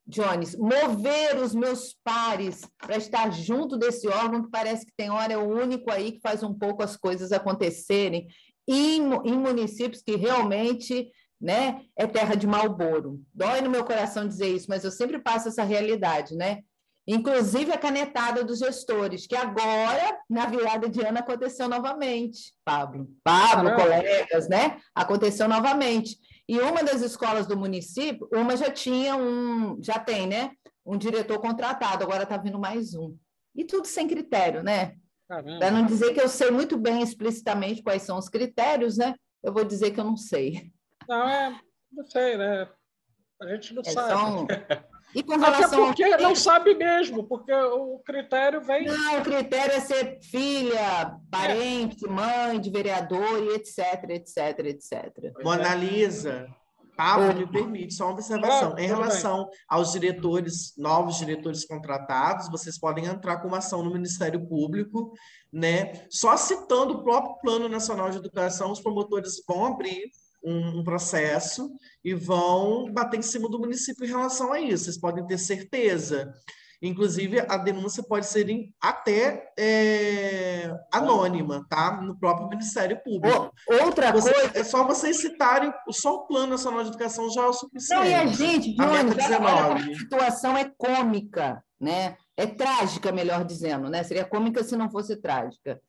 Dionis, mover os meus pares para estar junto desse órgão que parece que tem hora é o único aí que faz um pouco as coisas acontecerem em municípios que realmente, né, é terra de Marlboro. Dói no meu coração dizer isso, mas eu sempre passo essa realidade, né? Inclusive a canetada dos gestores, que agora, na virada de ano, aconteceu novamente, Pablo, colegas, né? Aconteceu novamente. E uma das escolas do município, uma já tem, né? Um diretor contratado, agora está vindo mais um. E tudo sem critério, né? Para não dizer que eu sei muito bem explicitamente quais são os critérios, né? Eu vou dizer que eu não sei. Não sei, né? A gente não sabe. E com relação porque não sabe mesmo, porque o critério vem... Não, o critério é ser filha, parente, mãe de vereador, e etc, etc, etc. Mona Lisa, Pablo, me permite só uma observação. Claro, em relação aos novos diretores contratados, vocês podem entrar com uma ação no Ministério Público, né? Só citando o próprio Plano Nacional de Educação, os promotores vão abrir um processo e vão bater em cima do município em relação a isso. Vocês podem ter certeza. Inclusive, a denúncia pode ser até anônima, tá? No próprio Ministério Público. Outra coisa... É só vocês citarem, só o Plano Nacional de Educação já é o suficiente. Não, e a gente, a situação é cômica, né? É trágica, melhor dizendo, né? Seria cômica se não fosse trágica.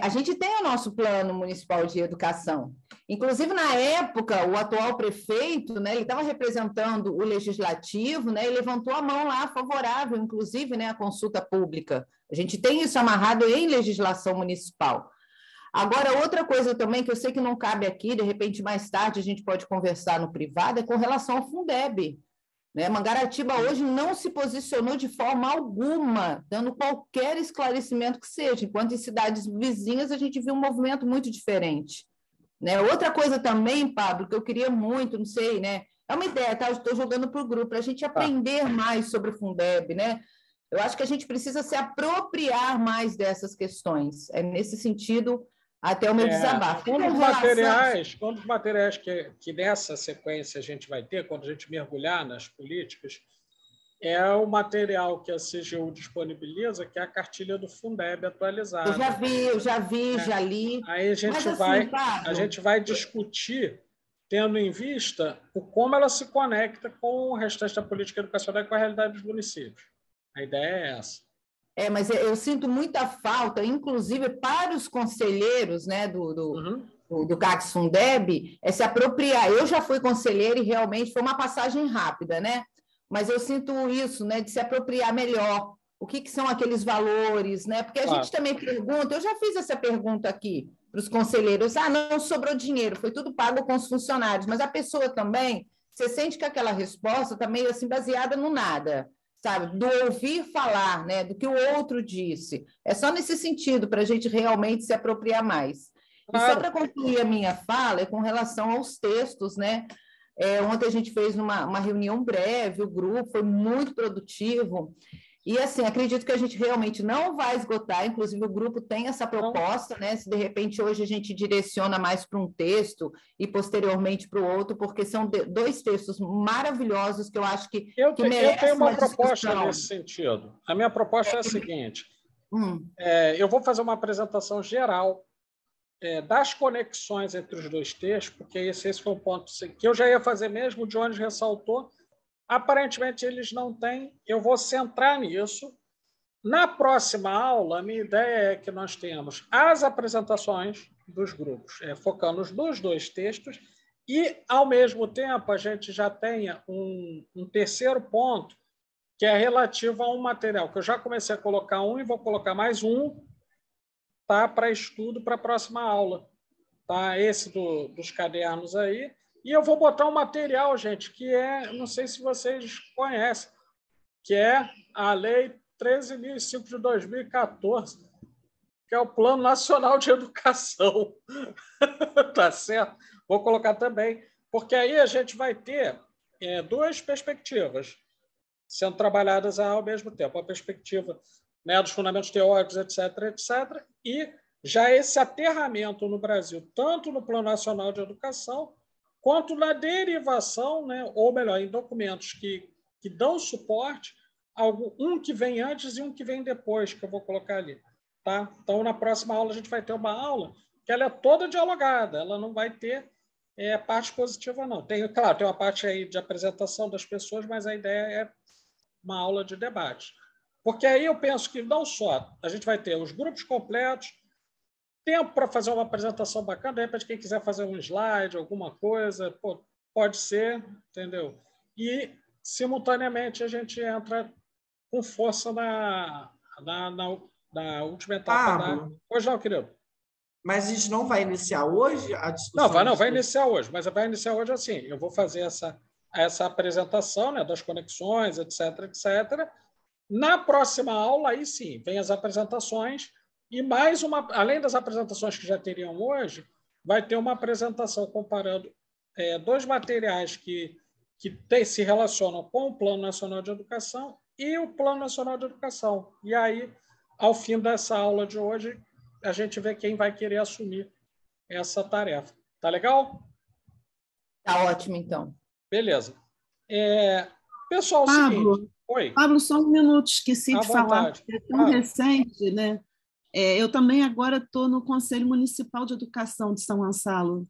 A gente tem o nosso Plano Municipal de Educação. Inclusive, na época, o atual prefeito, né, ele estava representando o Legislativo, né, e levantou a mão lá favorável, inclusive, né, à consulta pública. A gente tem isso amarrado em legislação municipal. Agora, outra coisa também que eu sei que não cabe aqui, de repente, mais tarde, a gente pode conversar no privado, é com relação ao Fundeb. Né? Mangaratiba hoje não se posicionou de forma alguma, dando qualquer esclarecimento que seja, enquanto em cidades vizinhas a gente viu um movimento muito diferente. Né? Outra coisa também, Pablo, que eu queria muito, não sei, né? É uma ideia, tá? Eu estou jogando para o grupo, para a gente aprender mais sobre o Fundeb, né? Eu acho que a gente precisa se apropriar mais dessas questões. É nesse sentido... Até o meu desabafo. Um dos materiais que nessa sequência a gente vai ter, quando a gente mergulhar nas políticas, é o material que a CGU disponibiliza, que é a cartilha do Fundeb atualizada. Eu já vi, já li. Aí a gente vai discutir, tendo em vista como ela se conecta com o restante da política educacional e com a realidade dos municípios. A ideia é essa. Mas eu sinto muita falta, inclusive para os conselheiros, né, do CACS Fundeb, se apropriar. Eu já fui conselheira e realmente foi uma passagem rápida, né? Mas eu sinto isso, né, de se apropriar melhor. O que são aqueles valores, né? Porque a gente também pergunta, eu já fiz essa pergunta aqui para os conselheiros, não sobrou dinheiro, foi tudo pago com os funcionários, mas a pessoa também, você sente que aquela resposta está meio assim baseada no nada. Sabe, do ouvir falar, né, do que o outro disse. É só nesse sentido, para a gente realmente se apropriar mais. Claro. E só para concluir a minha fala, é com relação aos textos, né? Ontem a gente fez uma reunião breve, o grupo foi muito produtivo, E, assim, acredito que a gente realmente não vai esgotar, inclusive o grupo tem essa proposta, né? Se de repente hoje a gente direciona mais para um texto e posteriormente para o outro, porque são dois textos maravilhosos que eu acho que merecem eu tenho uma proposta discussão. nesse sentido. A minha proposta é a seguinte: eu vou fazer uma apresentação geral das conexões entre os dois textos, porque esse foi um ponto que eu já ia fazer mesmo, o Jones ressaltou. Aparentemente, eles não têm. Eu vou centrar nisso. Na próxima aula, a minha ideia é que nós tenhamos as apresentações dos grupos, focando nos dois textos, e, ao mesmo tempo, a gente já tenha um terceiro ponto, que é relativo a um material, que eu já comecei a colocar um e vou colocar mais um, tá, para estudo para a próxima aula. Tá? Esse dos cadernos aí. E eu vou botar um material, gente, que não sei se vocês conhecem, que é a Lei 13.005 de 2014, que é o Plano Nacional de Educação. Tá certo? Vou colocar também, porque aí a gente vai ter duas perspectivas sendo trabalhadas ao mesmo tempo. A perspectiva, né, dos fundamentos teóricos, etc., etc., e já esse aterramento no Brasil, tanto no Plano Nacional de Educação, quanto na derivação, né, ou melhor, em documentos que dão suporte, um que vem antes e um que vem depois, que eu vou colocar ali. Tá? Então, na próxima aula, a gente vai ter uma aula que ela é toda dialogada, ela não vai ter parte positiva, não. Claro, tem uma parte aí de apresentação das pessoas, mas a ideia é uma aula de debate. Porque aí eu penso que não só a gente vai ter os grupos completos, tempo para fazer uma apresentação bacana, de repente quem quiser fazer um slide, alguma coisa, pode ser, entendeu? E, simultaneamente, a gente entra com força na última etapa. Hoje não, querido. Mas a gente não vai iniciar hoje a discussão? Não, vai iniciar hoje, mas vai iniciar hoje assim. Eu vou fazer essa apresentação, né, das conexões, etc., etc. Na próxima aula, aí sim, vem as apresentações. E mais além das apresentações que já teriam hoje, vai ter uma apresentação comparando dois materiais que se relacionam com o Plano Nacional de Educação e o Plano Nacional de Educação. E aí, ao fim dessa aula de hoje, a gente vê quem vai querer assumir essa tarefa. Tá legal? Tá ótimo, então. Beleza. Pessoal, Pablo, o seguinte. Oi. Pablo, só um minuto, esqueci de falar. É tão recente, né? Eu também agora estou no Conselho Municipal de Educação de São Gonçalo,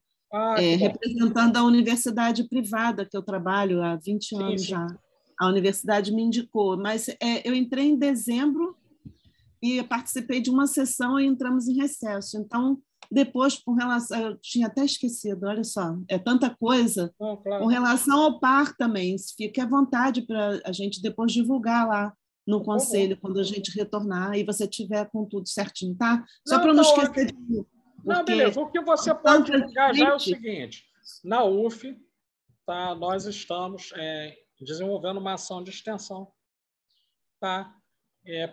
representando a universidade privada que eu trabalho há 20 anos já. A universidade me indicou, mas eu entrei em dezembro e participei de uma sessão e entramos em recesso. Então, depois, com relação... Eu tinha até esquecido, olha só, é tanta coisa. Claro. Com relação ao par também, fique à vontade para a gente depois divulgar lá no conselho, quando a gente retornar, e você tiver com tudo certinho, tá? Só para não esquecer de mim. Não, beleza. O que você pode divulgar já é o seguinte. Na UF, tá, nós estamos desenvolvendo uma ação de extensão, tá?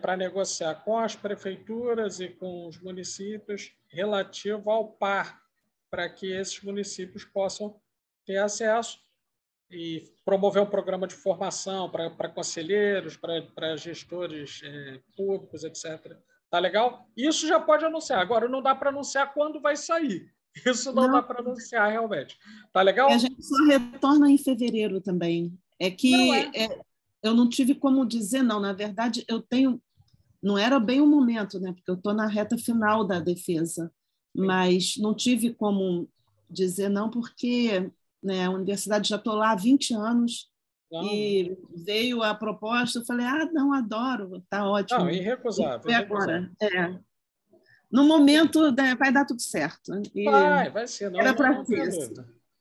Para negociar com as prefeituras e com os municípios relativo ao par, para que esses municípios possam ter acesso e promover um programa de formação para conselheiros, para gestores públicos, etc. Tá legal? Isso já pode anunciar. Agora, não dá para anunciar quando vai sair. Isso não dá para anunciar realmente. Tá legal? A gente só retorna em fevereiro também. Eu não tive como dizer não. Na verdade, eu tenho... Não era bem o momento, né? Porque eu estou na reta final da defesa. Mas não tive como dizer não, porque... Né, a universidade já estou lá há 20 anos e veio a proposta, eu falei, não, adoro, está ótimo. Não, irrecusável. Foi agora. No momento, vai dar tudo certo. E vai ser. Não, era para ser.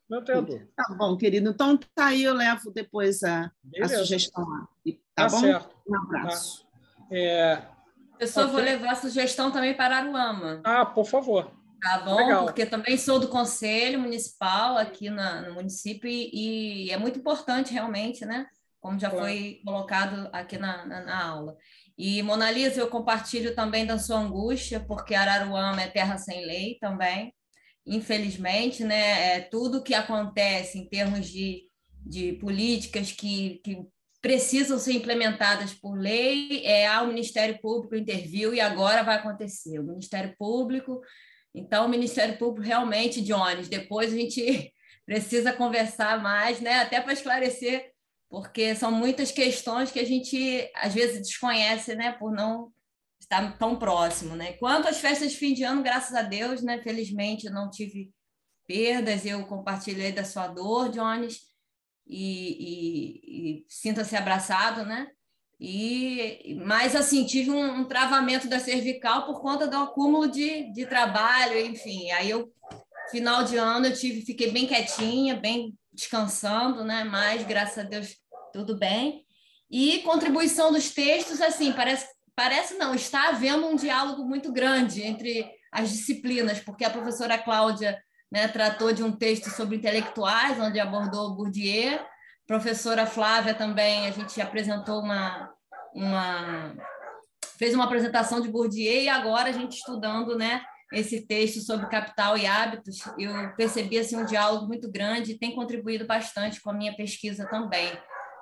Não tenho dúvida. Tá bom, querido. Então, tá aí, eu levo depois a sugestão lá. Tá bom? Certo. Um abraço. Professor, vou levar a sugestão também para Araruama. Por favor. Tá bom? Legal. Porque também sou do Conselho Municipal aqui no município e é muito importante realmente, né? Como já foi colocado aqui na aula. E, Mona Lisa, eu compartilho também da sua angústia, porque Araruama é terra sem lei também, infelizmente, né? Tudo que acontece em termos de políticas que precisam ser implementadas por lei. O Ministério Público interviu e agora vai acontecer. O Ministério Público... Então, o Ministério Público realmente, Jones, depois a gente precisa conversar mais, né? Até para esclarecer, porque são muitas questões que a gente, às vezes, desconhece, né? Por não estar tão próximo, né? Quanto às festas de fim de ano, graças a Deus, né? Felizmente, eu não tive perdas, eu compartilhei da sua dor, Jones, e sinta-se abraçado, né? Mas, assim, tive um travamento da cervical por conta do acúmulo de trabalho, enfim. Aí, final de ano, fiquei bem quietinha, bem descansando, né? Mas, graças a Deus, tudo bem. E contribuição dos textos, assim, parece não, está havendo um diálogo muito grande entre as disciplinas, porque a professora Cláudia, né, tratou de um texto sobre intelectuais, onde abordou Bourdieu. Professora Flávia também, a gente apresentou fez uma apresentação de Bourdieu, e agora a gente estudando, né, esse texto sobre Capital e Hábitos. Eu percebi assim, um diálogo muito grande e tem contribuído bastante com a minha pesquisa também.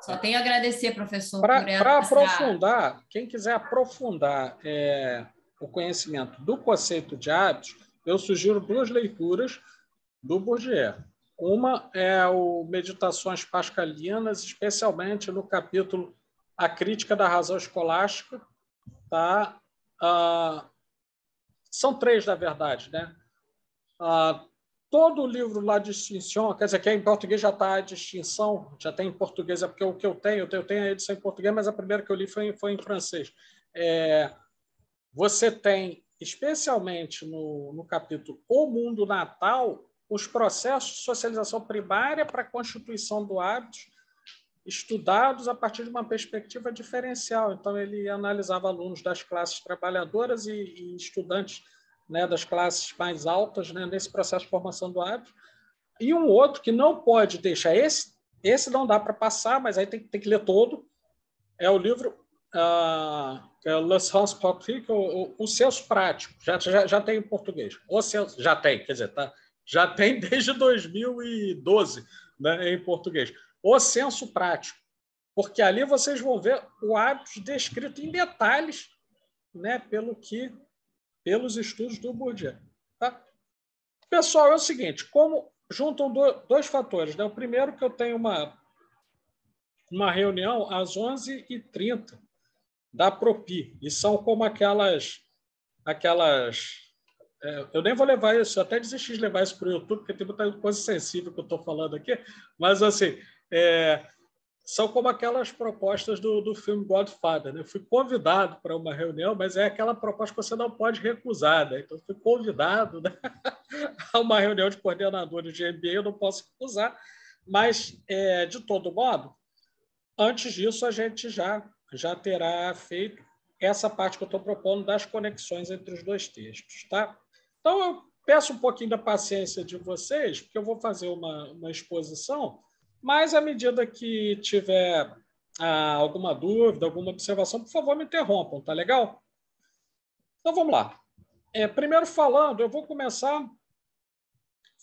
Só tenho a agradecer, professor, por essa... Para aprofundar, quem quiser aprofundar o conhecimento do conceito de hábitos, eu sugiro 2 leituras do Bourdieu. Uma é o Meditações Pascalinas, especialmente no capítulo A Crítica da Razão Escolástica. Tá? São 3, na verdade, né? Todo o livro La Distinction, quer dizer, que em português já está a distinção, já tem em português, é porque o que eu tenho a edição em português, mas a primeira que eu li foi em francês. Você tem, especialmente no capítulo O Mundo Natal, os processos de socialização primária para a constituição do hábito, estudados a partir de uma perspectiva diferencial. Então, ele analisava alunos das classes trabalhadoras e estudantes, né, das classes mais altas, né, nesse processo de formação do hábito. E um outro que não pode deixar, esse não dá para passar, mas aí tem que ler todo, é o livro que é Le Sens Pratique, o Senso Prático, já tem em português. Já tem, quer dizer, já tem desde 2012, né, em português. O Senso Prático, porque ali vocês vão ver o hábito descrito em detalhes, né, pelos estudos do Bourdieu. Tá? Pessoal, é o seguinte, como juntam 2 fatores. Né? O primeiro, que eu tenho uma reunião às 11h30 da Propi, e são como aquelas eu nem vou levar isso, eu até desisti de levar isso para o YouTube, porque tem muita coisa sensível que eu estou falando aqui, mas assim, são como aquelas propostas do filme Godfather. Né? Eu fui convidado para uma reunião, mas é aquela proposta que você não pode recusar. Né? Então, fui convidado, né, a uma reunião de coordenadores de MBA, eu não posso recusar, mas, de todo modo, antes disso, a gente já terá feito essa parte que eu estou propondo das conexões entre os 2 textos. Tá? Então, eu peço um pouquinho da paciência de vocês, porque eu vou fazer uma exposição, mas, à medida que tiver alguma dúvida, alguma observação, por favor, me interrompam, tá legal? Então, vamos lá. Primeiro eu vou começar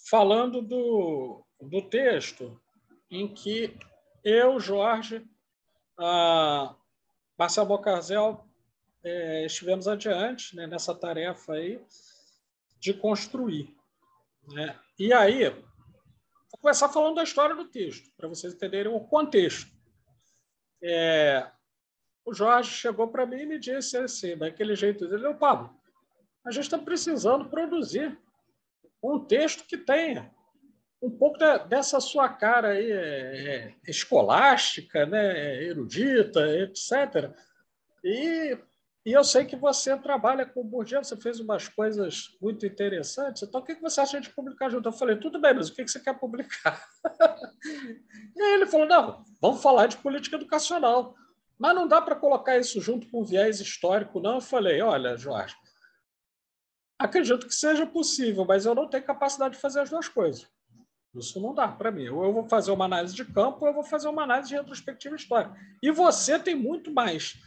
falando do texto em que eu, Jorge, Marcelo Bocarzel, estivemos adiante, né, nessa tarefa aí de construir. Né? E aí, vou começar falando da história do texto, para vocês entenderem o contexto. O Jorge chegou para mim e me disse assim, daquele jeito dele: Pablo, a gente está precisando produzir um texto que tenha um pouco dessa sua cara aí, escolástica, né, erudita, etc. E eu sei que você trabalha com o Bourdieu, você fez umas coisas muito interessantes, então o que você acha de publicar junto? Eu falei: tudo bem, mas o que você quer publicar? E aí ele falou: não, vamos falar de política educacional, mas não dá para colocar isso junto com viés histórico, não. Eu falei: olha, Jorge, acredito que seja possível, mas eu não tenho capacidade de fazer as 2 coisas. Isso não dá para mim. Ou eu vou fazer uma análise de campo, ou eu vou fazer uma análise de retrospectiva histórica. E você tem muito mais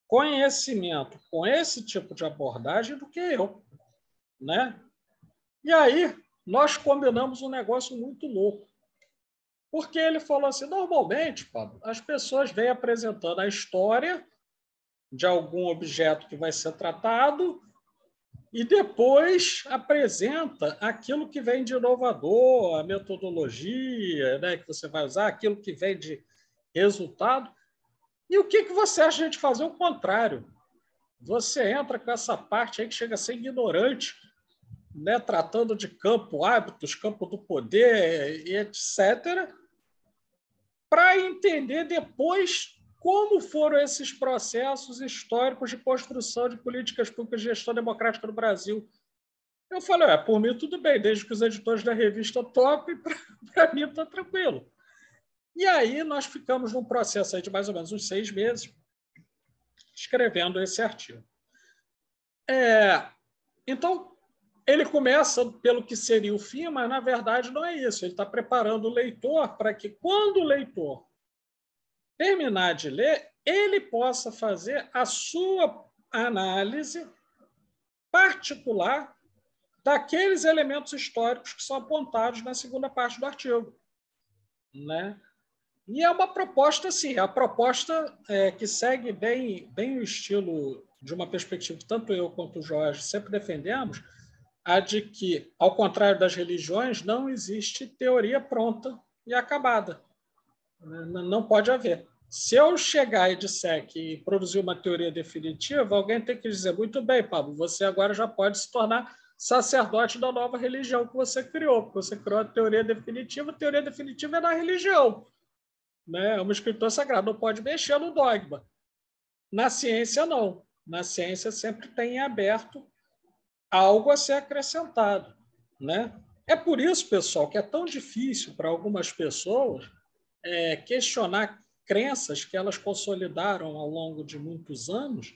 conhecimento com esse tipo de abordagem do que eu. Né? E aí, nós combinamos um negócio muito louco. Porque ele falou assim, normalmente, Pablo, as pessoas vêm apresentando a história de algum objeto que vai ser tratado e depois apresenta aquilo que vem de inovador, a metodologia, né, que você vai usar, aquilo que vem de resultado. E o que você acha de a gente fazer o contrário? Você entra com essa parte aí que chega a ser ignorante, né, tratando de campo, hábitos, campo do poder, e etc., para entender depois como foram esses processos históricos de construção de políticas públicas de gestão democrática no Brasil. Eu falei, por mim tudo bem, desde que os editores da revista topem, para mim está tranquilo. E aí nós ficamos num processo aí de mais ou menos uns 6 meses escrevendo esse artigo. Então, ele começa pelo que seria o fim, mas, na verdade, não é isso. Ele está preparando o leitor para que, quando o leitor terminar de ler, ele possa fazer a sua análise particular daqueles elementos históricos que são apontados na segunda parte do artigo, né? E é uma proposta, sim, a proposta que segue bem o estilo de uma perspectiva que tanto eu quanto o Jorge sempre defendemos, a de que, ao contrário das religiões, não existe teoria pronta e acabada. Não pode haver. Se eu chegar e disser que produzir uma teoria definitiva, alguém tem que dizer, muito bem, Pablo, você agora já pode se tornar sacerdote da nova religião que você criou, porque você criou a teoria definitiva é da religião. Né? É uma escritura sagrada, não pode mexer no dogma. Na ciência, não. Na ciência sempre tem em aberto algo a ser acrescentado. Né? É por isso, pessoal, que é tão difícil para algumas pessoas questionar crenças que elas consolidaram ao longo de muitos anos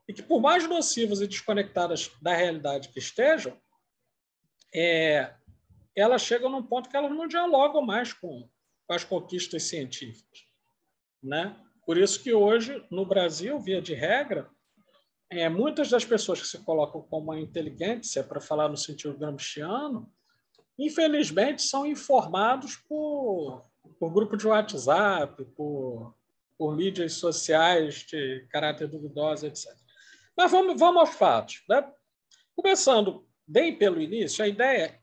e que, por mais nocivas e desconectadas da realidade que estejam, elas chegam num ponto que elas não dialogam mais com as conquistas científicas. Né? Por isso que hoje, no Brasil, via de regra, muitas das pessoas que se colocam como inteligentes, para falar no sentido gramsciano, infelizmente são informados por grupo de WhatsApp, por mídias sociais de caráter duvidoso, etc. Mas vamos aos fatos. Né? Começando bem pelo início, a ideia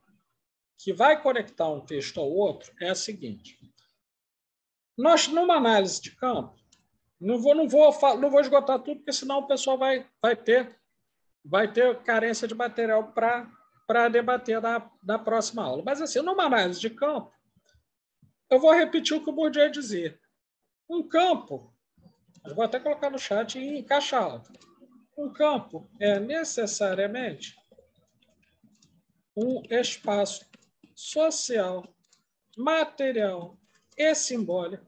que vai conectar um texto ao outro é a seguinte. Nós, numa análise de campo, não vou esgotar tudo, porque senão o pessoal vai ter carência de material para debater na próxima aula. Mas, assim, numa análise de campo, eu vou repetir o que o Bourdieu dizia. Um campo, eu vou até colocar no chat e encaixar. Um campo é necessariamente um espaço social, material e simbólico,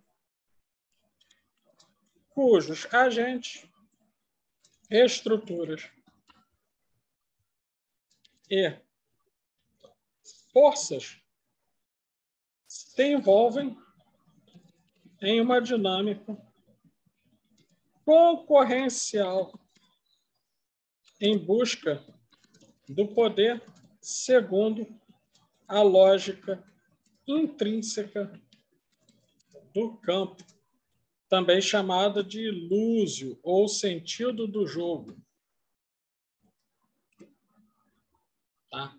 cujos agentes, estruturas e forças se envolvem em uma dinâmica concorrencial em busca do poder segundo a lógica intrínseca do campo, também chamada de lúcio ou sentido do jogo. Tá?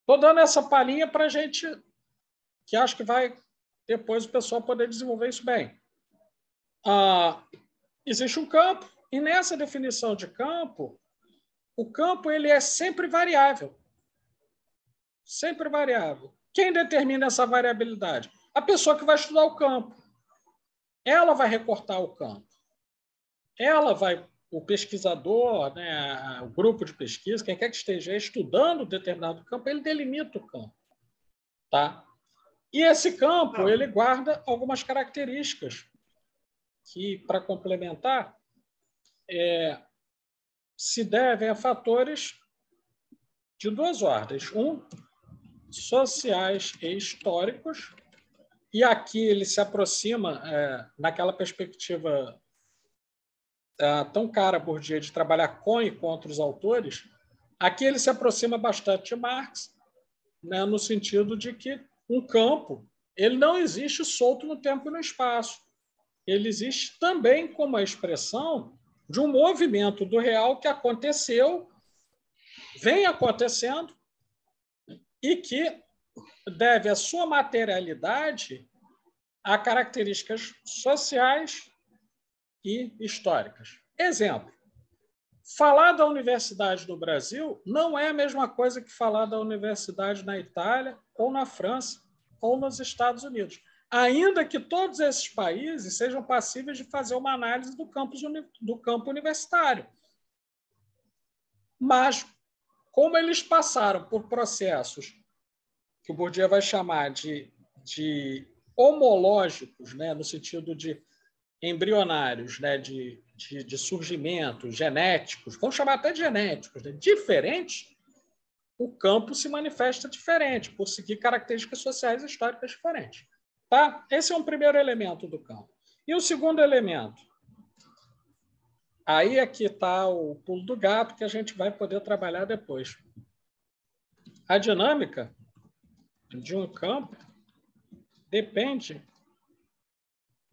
Estou dando essa palhinha para a gente, que acho que vai depois o pessoal poder desenvolver isso bem. Existe um campo, e nessa definição de campo, o campo ele é sempre variável. Sempre variável. Quem determina essa variabilidade? A pessoa que vai estudar o campo. Ela vai recortar o campo. O pesquisador, né, o grupo de pesquisa, quem quer que esteja estudando determinado campo, ele delimita o campo. Tá? E esse campo ele guarda algumas características que, para complementar, se devem a fatores de 2 ordens. Sociais e históricos, e aqui ele se aproxima, naquela perspectiva tão cara por dia de trabalhar com e contra os autores, aqui ele se aproxima bastante de Marx, né, no sentido de que um campo ele não existe solto no tempo e no espaço. Ele existe também como a expressão de um movimento do real que aconteceu, vem acontecendo, e que deve a sua materialidade a características sociais e históricas. Exemplo, falar da universidade no Brasil não é a mesma coisa que falar da universidade na Itália, ou na França, ou nos Estados Unidos, ainda que todos esses países sejam passíveis de fazer uma análise do campo universitário. Mas, como eles passaram por processos que o Bourdieu vai chamar de homológicos, né, no sentido de embrionários, né, de surgimento, genéticos, vamos chamar até de genéticos, né, diferentes, o campo se manifesta diferente, por seguir características sociais e históricas diferentes. Tá? Esse é um primeiro elemento do campo. E o segundo elemento? Aí aqui está o pulo do gato que a gente vai poder trabalhar depois. A dinâmica de um campo depende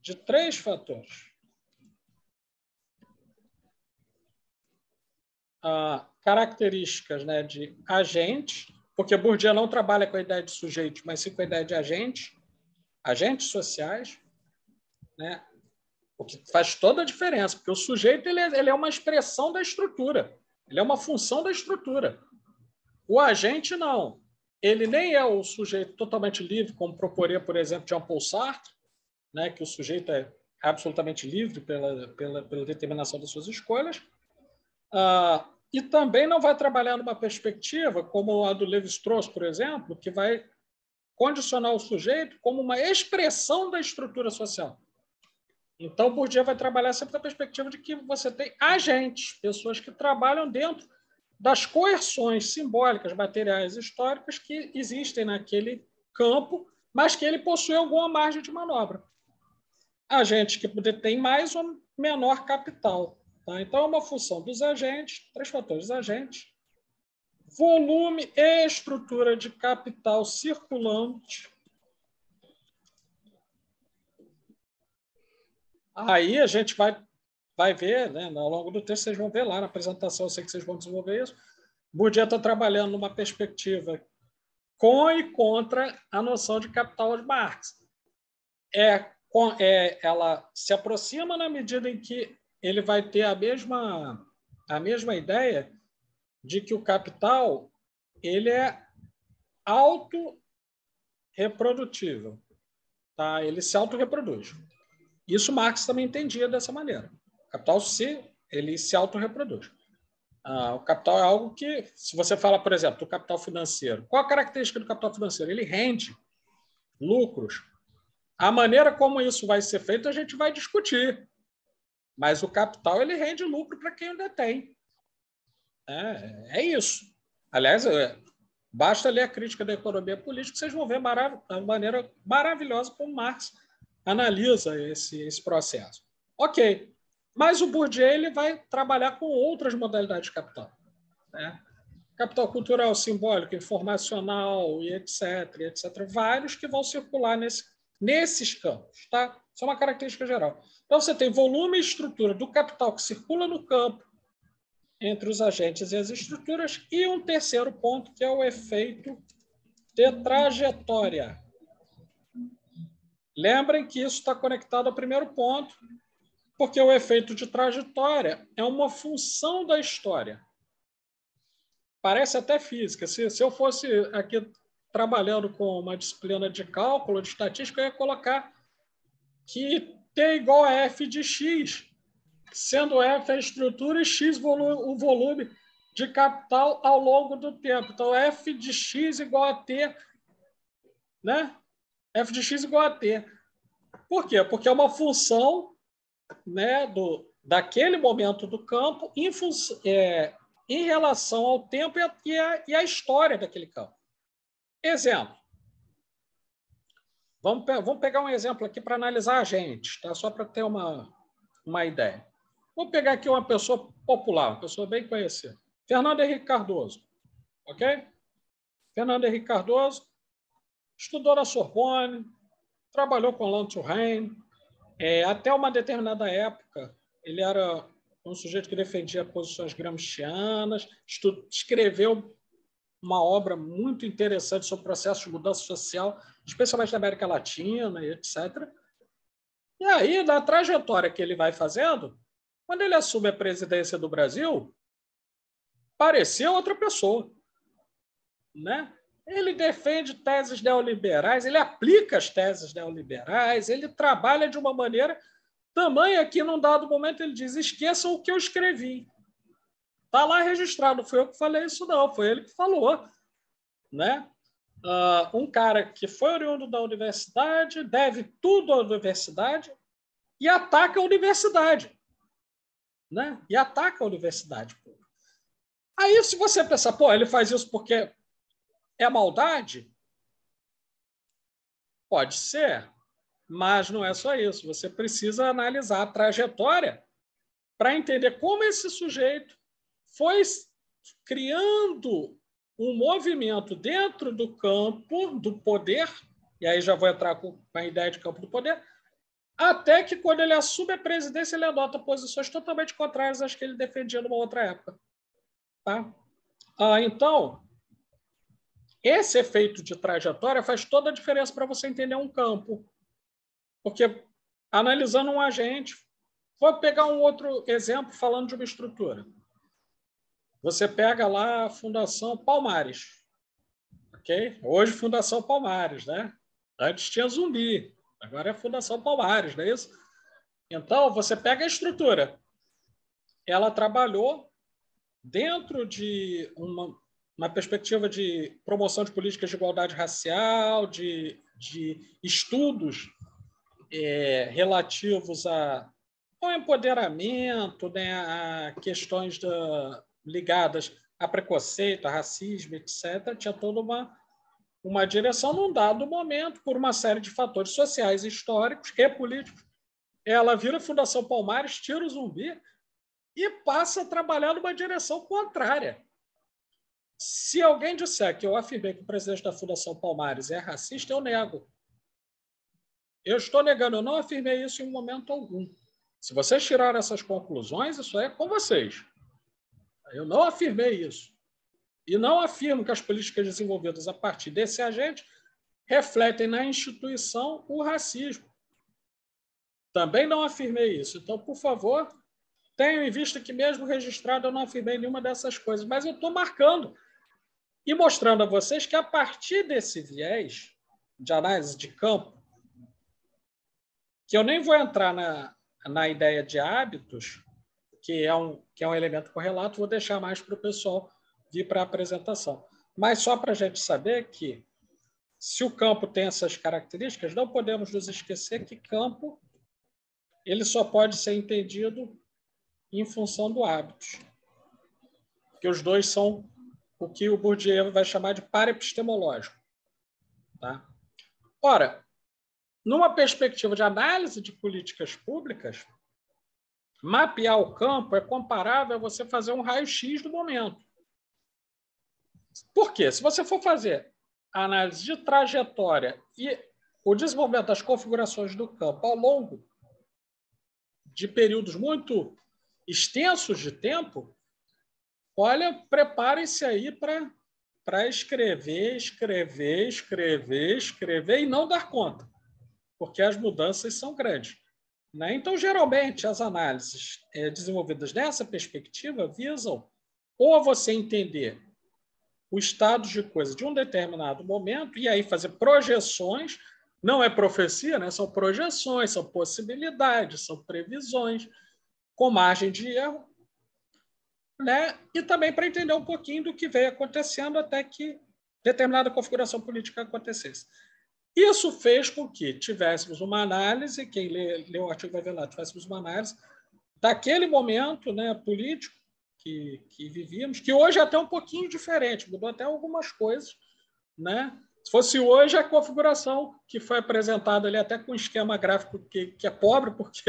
de 3 fatores. Características, né, de agente, porque Bourdieu não trabalha com a ideia de sujeito, mas sim com a ideia de agente, agentes sociais, né, o que faz toda a diferença, porque o sujeito ele é uma expressão da estrutura, ele é uma função da estrutura. O agente, não. Ele nem é o sujeito totalmente livre, como proporia, por exemplo, Jean-Paul Sartre, né, que o sujeito é absolutamente livre pela determinação das suas escolhas, e também não vai trabalhar numa perspectiva como a do Lévi-Strauss, por exemplo, que vai condicionar o sujeito como uma expressão da estrutura social. Então, Bourdieu vai trabalhar sempre na perspectiva de que você tem agentes, pessoas que trabalham dentro das coerções simbólicas, materiais, históricas que existem naquele campo, mas que ele possui alguma margem de manobra. Agentes que detêm mais ou menor capital. Tá? Então, é uma função dos agentes, 3 fatores: agentes, volume e estrutura de capital circulante. Aí a gente vai ver, né, ao longo do texto, vocês vão ver lá na apresentação, eu sei que vocês vão desenvolver isso. Bourdieu está trabalhando numa perspectiva com e contra a noção de capital de Marx. Ela se aproxima na medida em que ele vai ter a mesma ideia de que o capital ele é autorreprodutível. Tá? Ele se autorreproduz. Isso Marx também entendia dessa maneira. O capital ele se autorreproduz. O capital é algo que, se você fala, por exemplo, do capital financeiro, qual a característica do capital financeiro? Ele rende lucros. A maneira como isso vai ser feito, a gente vai discutir. Mas o capital ele rende lucro para quem o detém. É isso. Aliás, basta ler a crítica da economia política, vocês vão ver a maneira maravilhosa como Marx analisa esse processo. Ok. Mas o Bourdieu ele vai trabalhar com outras modalidades de capital. Né? Capital cultural, simbólico, informacional, e etc. Vários que vão circular nesses campos. Tá? Isso é uma característica geral. Então, você tem volume e estrutura do capital que circula no campo entre os agentes e as estruturas, e um terceiro ponto, que é o efeito de trajetória. Lembrem que isso está conectado ao primeiro ponto, porque o efeito de trajetória é uma função da história. Parece até física. Se eu fosse aqui trabalhando com uma disciplina de cálculo, de estatística, eu ia colocar que T igual a F de X, sendo F a estrutura e X o volume de capital ao longo do tempo. Então, F de X igual a T, né? F de X igual a T. Por quê? Porque é uma função, né, daquele momento do campo em relação ao tempo e à história daquele campo. Exemplo. Vamos pegar um exemplo aqui para analisar agentes, tá? Só para ter uma ideia. Vou pegar aqui uma pessoa popular, uma pessoa bem conhecida. Fernando Henrique Cardoso. Ok? Fernando Henrique Cardoso estudou na Sorbonne, trabalhou com Alain Touraine, até uma determinada época, ele era um sujeito que defendia posições gramscianas, escreveu uma obra muito interessante sobre o processo de mudança social, especialmente na América Latina, e etc. E aí, na trajetória que ele vai fazendo, quando ele assume a presidência do Brasil, parecia outra pessoa, né? Ele defende teses neoliberais, ele aplica as teses neoliberais, ele trabalha de uma maneira tamanha que, num dado momento, ele diz: esqueçam o que eu escrevi. Está lá registrado, não fui eu que falei isso, não, foi ele que falou. Né? Um cara que foi oriundo da universidade, deve tudo à universidade e ataca a universidade. Né? E ataca a universidade. Aí, se você pensar, pô, ele faz isso porque é maldade? Pode ser, mas não é só isso. Você precisa analisar a trajetória para entender como esse sujeito foi criando um movimento dentro do campo do poder, e aí já vou entrar com a ideia de campo do poder, até que, quando ele assume a presidência, ele adota posições totalmente contrárias às que ele defendia numa outra época. Tá? Então, esse efeito de trajetória faz toda a diferença para você entender um campo. Porque, analisando um agente, vou pegar um outro exemplo falando de uma estrutura. Você pega lá a Fundação Palmares. Okay? Hoje, Fundação Palmares. Né? Antes tinha Zumbi, agora é Fundação Palmares, não é isso? Então, você pega a estrutura. Ela trabalhou dentro de uma perspectiva de promoção de políticas de igualdade racial, de estudos relativos ao empoderamento, né, a questões ligadas a preconceito, a racismo, etc. Tinha toda uma direção num dado momento, por uma série de fatores sociais, históricos e políticos. Ela vira a Fundação Palmares, tira o Zumbi e passa a trabalhar numa direção contrária. Se alguém disser que eu afirmei que o presidente da Fundação Palmares é racista, eu nego. Eu estou negando, eu não afirmei isso em momento algum. Se vocês tiraram essas conclusões, isso é com vocês. Eu não afirmei isso. E não afirmo que as políticas desenvolvidas a partir desse agente refletem na instituição o racismo. Também não afirmei isso. Então, por favor, tenham em vista que, mesmo registrado, eu não afirmei nenhuma dessas coisas. Mas eu estou marcando e mostrando a vocês que, a partir desse viés de análise de campo, que eu nem vou entrar na ideia de hábitos, que é um elemento correlato, vou deixar mais para o pessoal vir para a apresentação. Mas só para a gente saber que, se o campo tem essas características, não podemos nos esquecer que campo ele só pode ser entendido em função do hábito. Porque os dois são o que o Bourdieu vai chamar de paraepistemológico. Tá? Ora, numa perspectiva de análise de políticas públicas, mapear o campo é comparável a você fazer um raio-x do momento. Por quê? Se você for fazer a análise de trajetória e o desenvolvimento das configurações do campo ao longo de períodos muito extensos de tempo, olha, preparem-se aí para escrever e não dar conta, porque as mudanças são grandes. Né? Então, geralmente, as análises desenvolvidas nessa perspectiva visam ou a você entender o estado de coisa de um determinado momento e aí fazer projeções. Não é profecia, né? São projeções, são possibilidades, são previsões, com margem de erro, né? E também para entender um pouquinho do que veio acontecendo até que determinada configuração política acontecesse. Isso fez com que tivéssemos uma análise, quem lê o artigo vai ver lá, tivéssemos uma análise daquele momento, né, político que vivíamos, que hoje é até um pouquinho diferente, mudou até algumas coisas. Né? Se fosse hoje, a configuração que foi apresentada ali, até com um esquema gráfico que é pobre, porque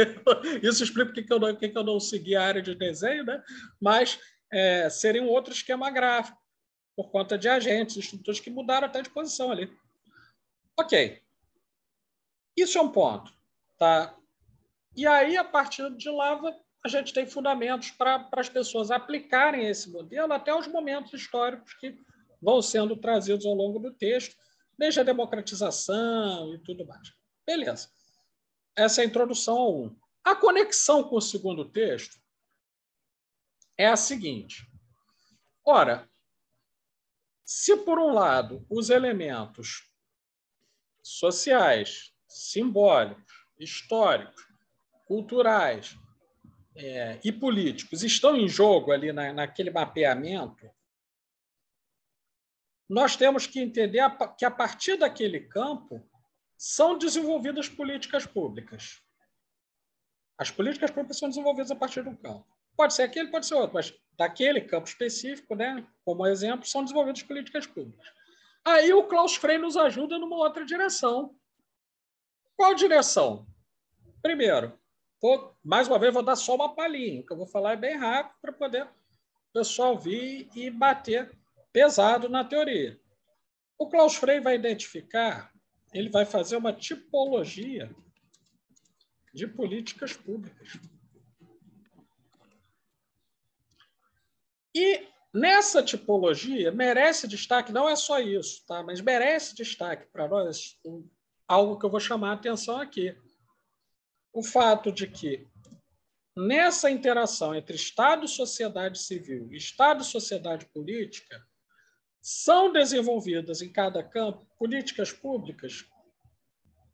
isso explica porque eu não segui a área de desenho, né? Mas seria um outro esquema gráfico, por conta de agentes, estruturas que mudaram até de posição ali. Ok. Isso é um ponto. Tá? E aí, a partir de lá, a gente tem fundamentos para as pessoas aplicarem esse modelo até os momentos históricos que vão sendo trazidos ao longo do texto, desde a democratização e tudo mais. Beleza. Essa é a introdução ao 1. A conexão com o segundo texto é a seguinte. Ora, se, por um lado, os elementos sociais, simbólicos, históricos, culturais e políticos estão em jogo ali naquele mapeamento, nós temos que entender que, a partir daquele campo, são desenvolvidas políticas públicas. As políticas públicas são desenvolvidas a partir de um campo. Pode ser aquele, pode ser outro, mas daquele campo específico, né, como exemplo, são desenvolvidas políticas públicas. Aí o Klaus Frey nos ajuda numa outra direção. Qual direção? Primeiro, mais uma vez, vou dar só uma palhinha, o que eu vou falar é bem rápido para poder o pessoal vir e bater pesado na teoria. O Klaus Frey vai identificar, ele vai fazer uma tipologia de políticas públicas. E nessa tipologia merece destaque, não é só isso, tá? Mas merece destaque para nós algo que eu vou chamar a atenção aqui. O fato de que, nessa interação entre Estado e sociedade civil, Estado e sociedade política, são desenvolvidas em cada campo políticas públicas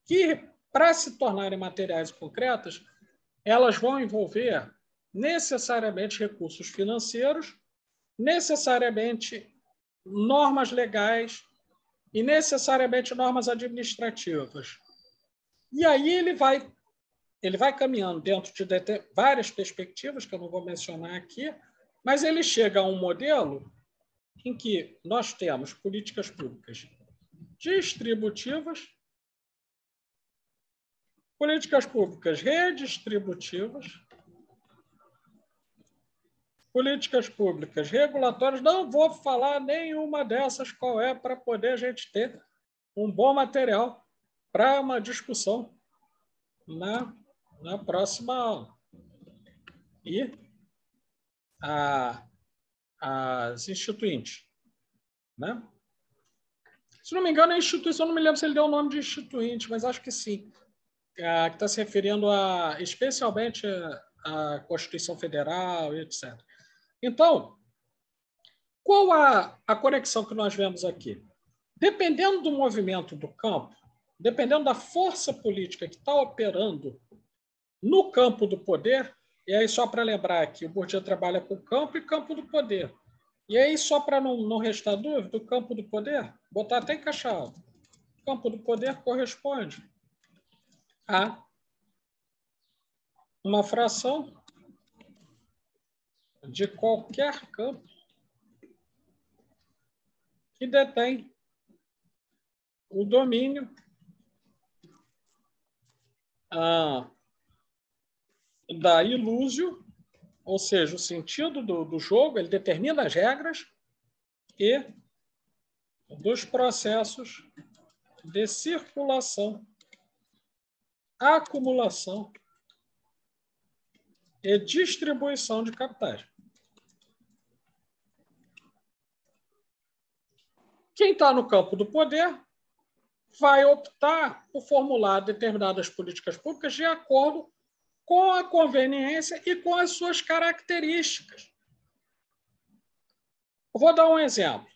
que, para se tornarem materiais e concretas, elas vão envolver necessariamente recursos financeiros, necessariamente normas legais e necessariamente normas administrativas. E aí ele vai caminhando dentro de várias perspectivas, que eu não vou mencionar aqui, mas ele chega a um modelo em que nós temos políticas públicas distributivas, políticas públicas redistributivas, políticas públicas regulatórias. Não vou falar nenhuma dessas qual é, para poder a gente ter um bom material para uma discussão na próxima aula. E as instituintes, né? Se não me engano, a instituição, não me lembro se ele deu o nome de instituinte, mas acho que sim. Que está se referindo especialmente à Constituição Federal e etc. Então, qual a conexão que nós vemos aqui? Dependendo do movimento do campo, dependendo da força política que está operando no campo do poder, e aí só para lembrar aqui, o Bourdieu trabalha com campo e campo do poder. E aí, só para não restar dúvida, o campo do poder, botar até em caixa alta, o campo do poder corresponde a uma fração de qualquer campo que detém o domínio da ilúsio, ou seja, o sentido do jogo, ele determina as regras e dos processos de circulação, acumulação e distribuição de capitais. Quem está no campo do poder vai optar por formular determinadas políticas públicas de acordo com a conveniência e com as suas características. Eu vou dar um exemplo.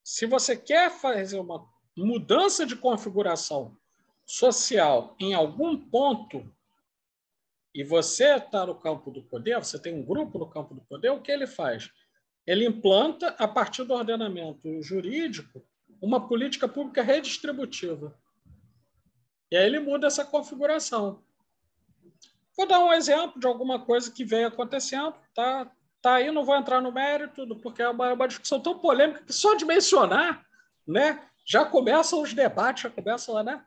Se você quer fazer uma mudança de configuração social em algum ponto e você está no campo do poder, você tem um grupo no campo do poder, o que ele faz? Ele implanta, a partir do ordenamento jurídico, uma política pública redistributiva. E aí ele muda essa configuração. Vou dar um exemplo de alguma coisa que veio acontecendo. Tá aí, não vou entrar no mérito, porque é uma discussão tão polêmica que só de mencionar, né, já começam os debates, já começa lá, né?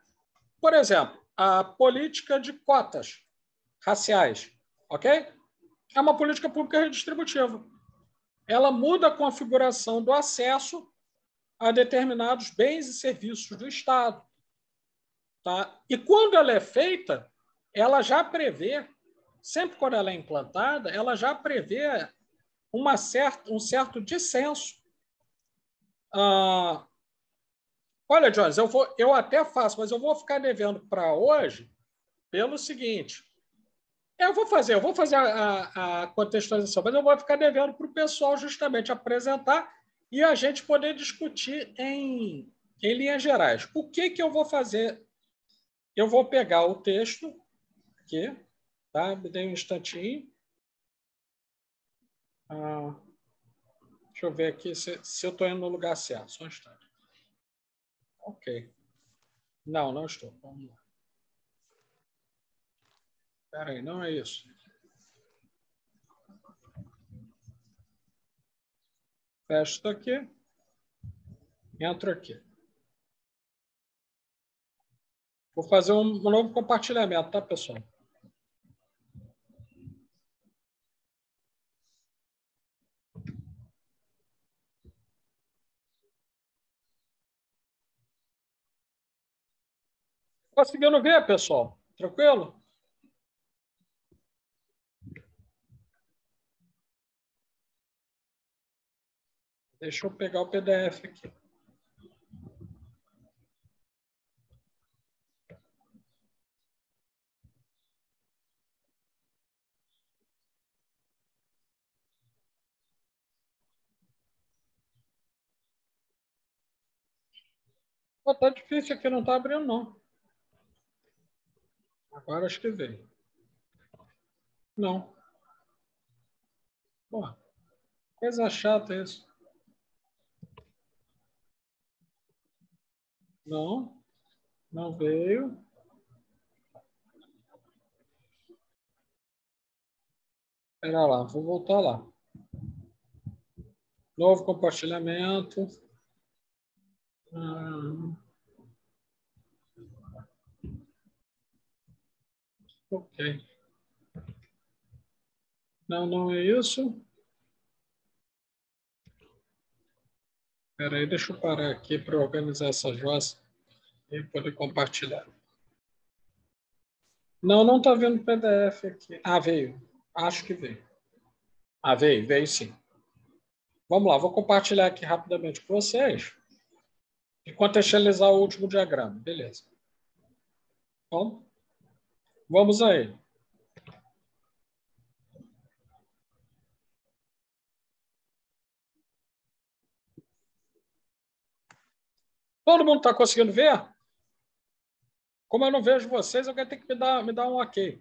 Por exemplo, a política de cotas raciais, ok? É uma política pública redistributiva. Ela muda a configuração do acesso a determinados bens e serviços do Estado. Tá? E quando ela é feita, ela já prevê, sempre quando ela é implantada, ela já prevê um certo dissenso. Olha, Jones, eu até faço, mas eu vou ficar devendo para hoje pelo seguinte. Eu vou fazer a contextualização, mas eu vou ficar devendo para o pessoal justamente apresentar e a gente poder discutir em linhas gerais. O que eu vou fazer? Eu vou pegar o texto aqui, tá? Me dê um instantinho. Deixa eu ver aqui se eu estou indo no lugar certo. Só um instante. Ok. Não estou. Vamos lá. Espera aí, não é isso. Fecho isso aqui. Entro aqui. Vou fazer um novo compartilhamento, tá, pessoal? Conseguindo ver, pessoal? Tranquilo? Deixa eu pegar o PDF aqui. Tá difícil aqui, não está abrindo, não. Agora acho que veio. Não. Pô, coisa chata isso. Não veio. Espera lá, vou voltar lá. Novo compartilhamento. Ok. Não é isso. Espera aí, deixa eu parar aqui para organizar essa jossa e poder compartilhar. Não está vendo o PDF aqui. Veio. Acho que veio. Veio sim. Vamos lá, vou compartilhar aqui rapidamente com vocês e contextualizar o último diagrama. Beleza. Então, vamos aí. Todo mundo está conseguindo ver? Como eu não vejo vocês, alguém tem que me dar um ok.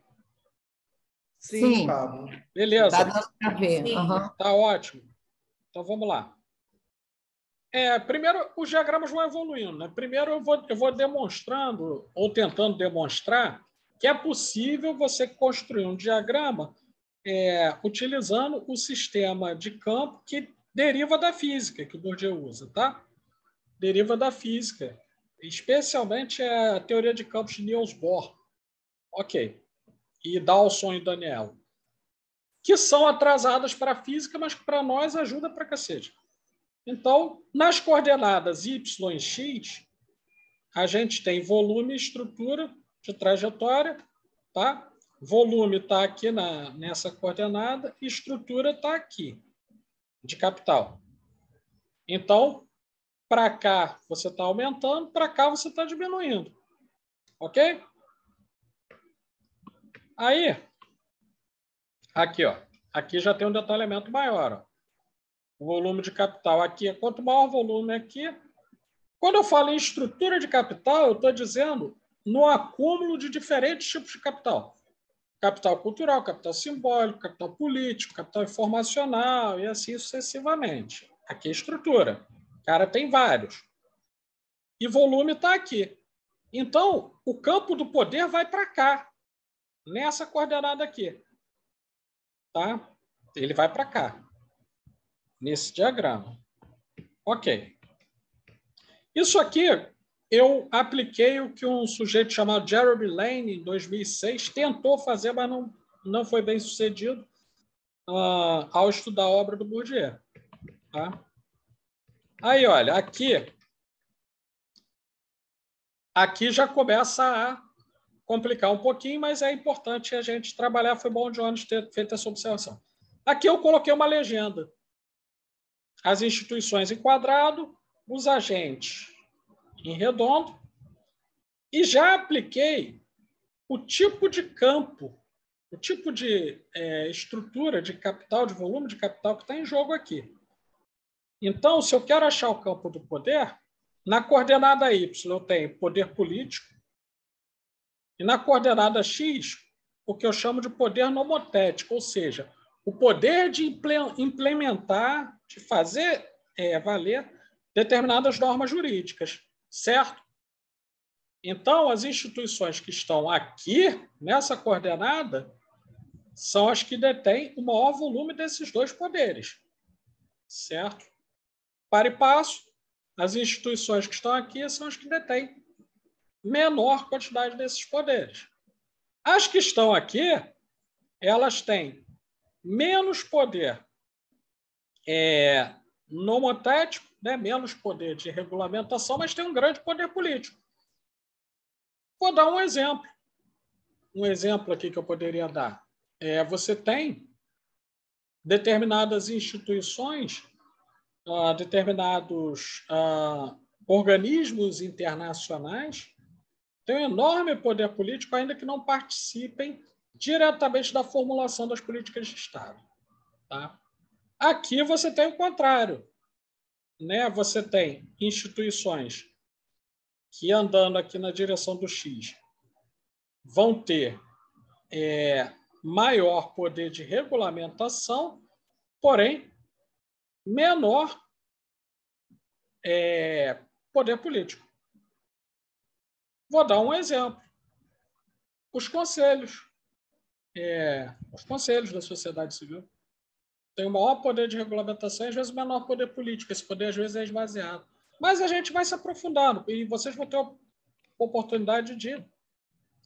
Sim. Pablo. Beleza. Tá dando para ver. Tá ótimo. Então, vamos lá. Primeiro, os diagramas vão evoluindo, né? Primeiro, eu vou demonstrando, ou tentando demonstrar, que é possível você construir um diagrama utilizando o sistema de campo que deriva da física, que o Bourdieu usa, tá? Deriva da física, especialmente a teoria de campos de Niels Bohr. Ok. E Dawson e Daniel. Que são atrasadas para a física, mas que para nós ajuda para cacete. Então, nas coordenadas y e x, a gente tem volume e estrutura de trajetória, tá? Volume está aqui nessa coordenada e estrutura está aqui, de capital. Então, para cá você está aumentando, para cá você está diminuindo. Ok? Aí, aqui, ó. Aqui já tem um detalhamento maior, ó. O volume de capital aqui, quanto maior o volume aqui. Quando eu falo em estrutura de capital, eu estou dizendo no acúmulo de diferentes tipos de capital. Capital cultural, capital simbólico, capital político, capital informacional e assim sucessivamente. Aqui é estrutura. O cara tem vários. E volume está aqui. Então, o campo do poder vai para cá, nessa coordenada aqui. Tá? Ele vai para cá. Nesse diagrama. Ok. Isso aqui eu apliquei o que um sujeito chamado Jeremy Lane, em 2006, tentou fazer, mas não foi bem sucedido ao estudar a obra do Bourdieu. Tá? Aí, olha, aqui já começa a complicar um pouquinho, mas é importante a gente trabalhar. Foi bom o Jones ter feito essa observação. Aqui eu coloquei uma legenda. As instituições em quadrado, os agentes em redondo, e já apliquei o tipo de campo, o tipo de estrutura de capital, de volume de capital que está em jogo aqui. Então, se eu quero achar o campo do poder, na coordenada Y eu tenho poder político, e na coordenada X, o que eu chamo de poder nomotético, ou seja, o poder de implementar, de fazer valer determinadas normas jurídicas, certo? Então, as instituições que estão aqui, nessa coordenada, são as que detêm o maior volume desses dois poderes, certo? Para e passo, as instituições que estão aqui são as que detêm menor quantidade desses poderes. As que estão aqui, elas têm menos poder nomotético, né? Menos poder de regulamentação, mas tem um grande poder político. Vou dar um exemplo. Um exemplo aqui que eu poderia dar. Você tem determinadas instituições, determinados organismos internacionais têm um enorme poder político, ainda que não participem diretamente da formulação das políticas de Estado. Tá? Aqui você tem o contrário. Né? Você tem instituições que, andando aqui na direção do X, vão ter maior poder de regulamentação, porém menor poder político. Vou dar um exemplo. Os conselhos da sociedade civil têm o maior poder de regulamentação e, às vezes, o menor poder político. Esse poder, às vezes, é esvaziado. Mas a gente vai se aprofundando e vocês vão ter a oportunidade de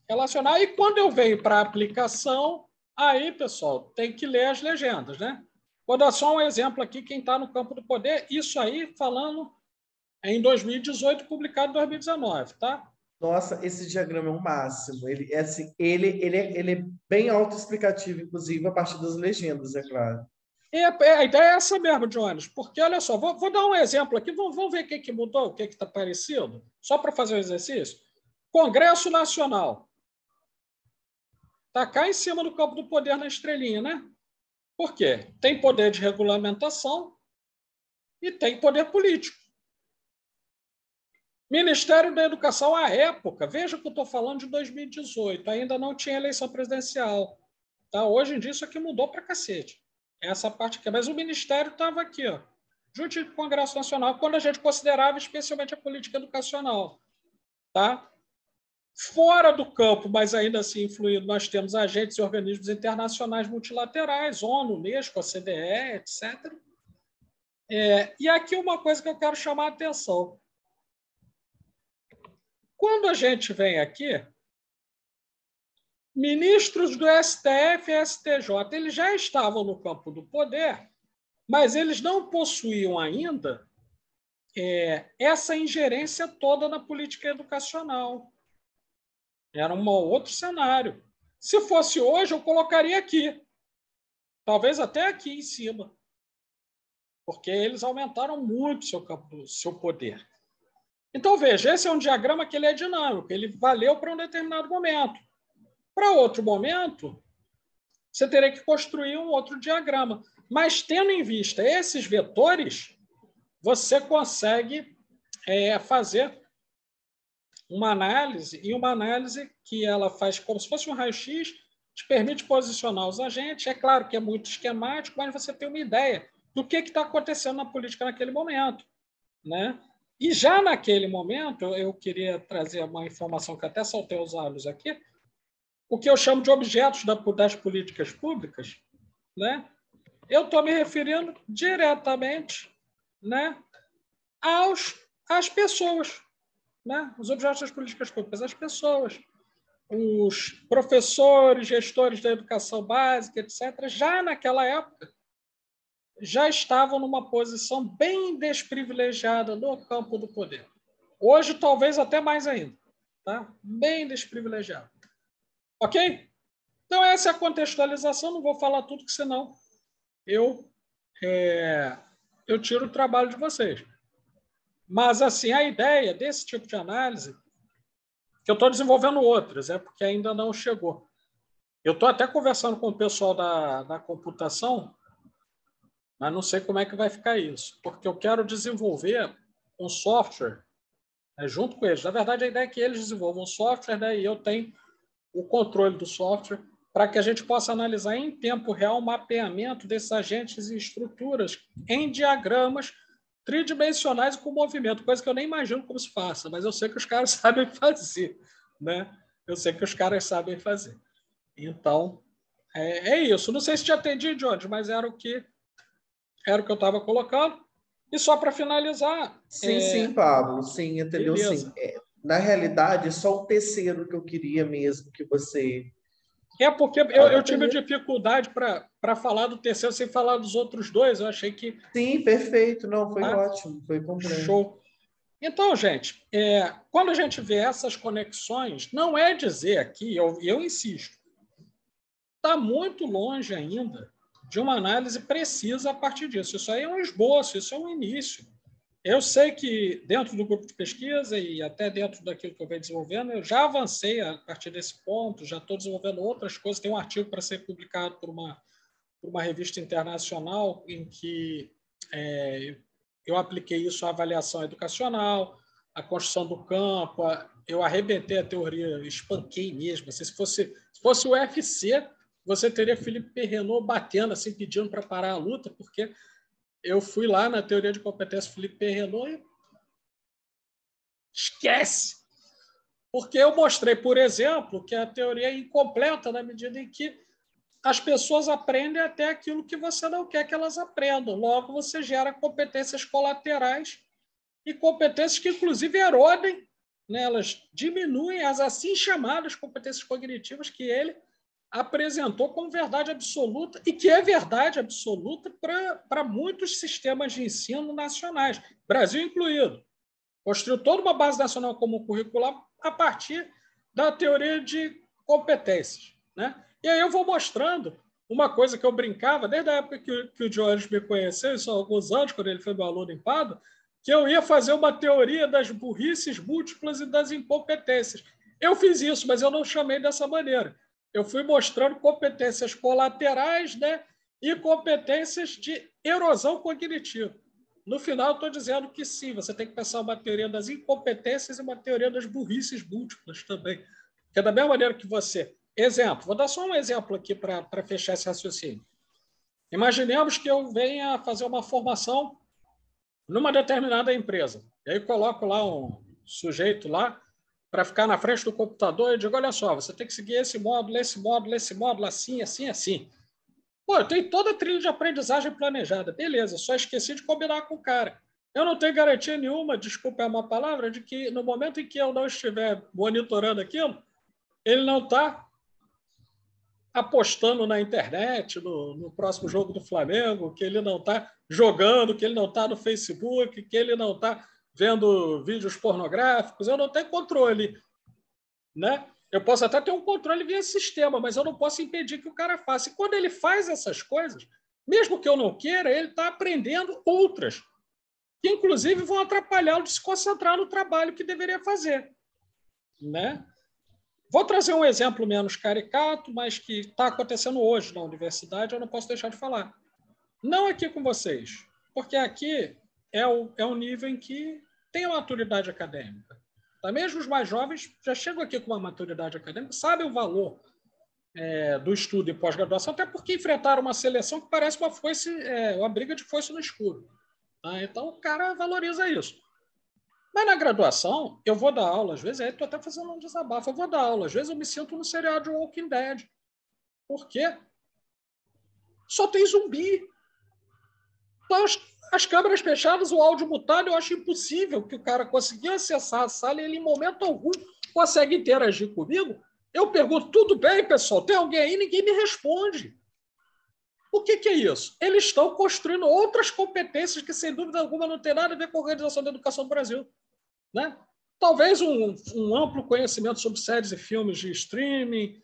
relacionar. E quando eu venho para a aplicação, aí, pessoal, tem que ler as legendas, né? Vou dar só um exemplo aqui, quem está no campo do poder, isso aí falando em 2018, publicado em 2019, tá? Nossa, esse diagrama é o máximo. Ele é bem autoexplicativo, inclusive, a partir das legendas, é claro. A ideia é essa mesmo, Jones, porque, olha só, vou dar um exemplo aqui, vamos ver o que mudou, o que está parecido, só para fazer o exercício. Congresso Nacional. Está cá em cima do campo do poder na estrelinha, né? Por quê? Tem poder de regulamentação e tem poder político. Ministério da Educação, à época, veja que eu estou falando de 2018, ainda não tinha eleição presidencial. Tá? Hoje em dia isso aqui mudou para cacete. Essa parte aqui. Mas o Ministério estava aqui, ó, junto com o Congresso Nacional, quando a gente considerava especialmente a política educacional. Tá? Fora do campo, mas ainda assim influindo, nós temos agentes e organismos internacionais multilaterais, ONU, Unesco, a CDE, etc. E aqui uma coisa que eu quero chamar a atenção. Quando a gente vem aqui, ministros do STF e STJ, eles já estavam no campo do poder, mas eles não possuíam ainda essa ingerência toda na política educacional. Era um outro cenário. Se fosse hoje, eu colocaria aqui. Talvez até aqui em cima. Porque eles aumentaram muito seu poder. Então, veja, esse é um diagrama que ele é dinâmico. Ele valeu para um determinado momento. Para outro momento, você teria que construir um outro diagrama. Mas, tendo em vista esses vetores, você consegue fazer uma análise, e uma análise que ela faz como se fosse um raio-x, te permite posicionar os agentes. É claro que é muito esquemático, mas você tem uma ideia do que está acontecendo na política naquele momento. Né? E já naquele momento, eu queria trazer uma informação que até saltei os olhos aqui, o que eu chamo de objetos das políticas públicas. Né? Eu estou me referindo diretamente, né, às pessoas. Né? Os objetos das políticas públicas, as pessoas, os professores, gestores da educação básica, etc., já naquela época já estavam numa posição bem desprivilegiada no campo do poder. Hoje, talvez até mais ainda. Tá? Bem desprivilegiado. Ok? Então, essa é a contextualização. Não vou falar tudo, que senão eu tiro o trabalho de vocês. Mas, assim, a ideia desse tipo de análise, que eu estou desenvolvendo outras, porque ainda não chegou. Eu estou até conversando com o pessoal da computação, mas não sei como é que vai ficar isso, porque eu quero desenvolver um software junto com eles. Na verdade, a ideia é que eles desenvolvam um software, né, e eu tenho o controle do software para que a gente possa analisar em tempo real o mapeamento desses agentes e estruturas em diagramas tridimensionais e com movimento, coisa que eu nem imagino como se faça, mas eu sei que os caras sabem fazer. Né? Eu sei que os caras sabem fazer. Então, é isso. Não sei se te atendi, Jones, mas era o que eu estava colocando. E só para finalizar... Sim, Pablo. Sim, entendeu? Beleza. Sim. Na realidade, só o terceiro que eu queria mesmo que você... Porque eu tive dificuldade para falar do terceiro sem falar dos outros dois. Eu achei que... Sim, perfeito. Não, foi ótimo. Foi completo. Show. Então, gente, quando a gente vê essas conexões, não é dizer aqui, eu insisto, está muito longe ainda de uma análise precisa a partir disso. Isso aí é um esboço, isso é um início. Eu sei que dentro do grupo de pesquisa e até dentro daquilo que eu venho desenvolvendo, eu já avancei a partir desse ponto, já estou desenvolvendo outras coisas. Tem um artigo para ser publicado por uma revista internacional em que eu apliquei isso à avaliação educacional, à construção do campo, eu arrebentei a teoria, espanquei mesmo. Se fosse o UFC, você teria Felipe Perrenot batendo, assim, pedindo para parar a luta, porque eu fui lá na teoria de competência Felipe Perrenot e esquece! Porque eu mostrei, por exemplo, que a teoria é incompleta na medida em que as pessoas aprendem até aquilo que você não quer que elas aprendam. Logo, você gera competências colaterais e competências que, inclusive, erodem, né? Elas diminuem as assim chamadas competências cognitivas que ele apresentou como verdade absoluta e que é verdade absoluta para muitos sistemas de ensino nacionais, Brasil incluído. Construiu toda uma base nacional comum curricular a partir da teoria de competências. Né? E aí eu vou mostrando uma coisa que eu brincava, desde a época que o Jones me conheceu, isso há alguns anos, quando ele foi meu aluno em Pádua, que eu ia fazer uma teoria das burrices múltiplas e das incompetências. Eu fiz isso, mas eu não chamei dessa maneira. Eu fui mostrando competências colaterais, né, e competências de erosão cognitiva. No final, eu estou dizendo que sim, você tem que pensar uma teoria das incompetências e uma teoria das burrices múltiplas também. Porque da mesma maneira que você... Exemplo, vou dar só um exemplo aqui para fechar esse raciocínio. Imaginemos que eu venha fazer uma formação numa determinada empresa. E aí coloco lá um sujeito lá para ficar na frente do computador e digo, olha só, você tem que seguir esse módulo, assim, assim, assim. Pô, eu tenho toda a trilha de aprendizagem planejada. Beleza, só esqueci de combinar com o cara. Eu não tenho garantia nenhuma, desculpa é uma palavra, de que no momento em que eu não estiver monitorando aquilo, ele não está apostando na internet, no próximo jogo do Flamengo, que ele não está jogando, que ele não está no Facebook, que ele não está vendo vídeos pornográficos. Eu não tenho controle. Né? Eu posso até ter um controle via sistema, mas eu não posso impedir que o cara faça. E quando ele faz essas coisas, mesmo que eu não queira, ele está aprendendo outras, que inclusive vão atrapalhá-lo de se concentrar no trabalho que deveria fazer. Né? Vou trazer um exemplo menos caricato, mas que está acontecendo hoje na universidade, eu não posso deixar de falar. Não aqui com vocês, porque aqui é o nível em que tem a maturidade acadêmica. Tá? Mesmo os mais jovens já chegam aqui com uma maturidade acadêmica, sabem o valor do estudo e pós-graduação, até porque enfrentaram uma seleção que parece uma briga de foice no escuro. Tá? Então, o cara valoriza isso. Mas na graduação, eu vou dar aula, às vezes, aí estou até fazendo um desabafo, eu vou dar aula, às vezes eu me sinto no seriado de Walking Dead. Por quê? Só tem zumbi. Então, as câmeras fechadas, o áudio mutado, eu acho impossível que o cara consiga acessar a sala e ele, em momento algum, consegue interagir comigo. Eu pergunto, tudo bem, pessoal? Tem alguém aí? Ninguém me responde. O que é isso? Eles estão construindo outras competências que, sem dúvida alguma, não tem nada a ver com a organização da educação do Brasil, né? Talvez um amplo conhecimento sobre séries e filmes de streaming,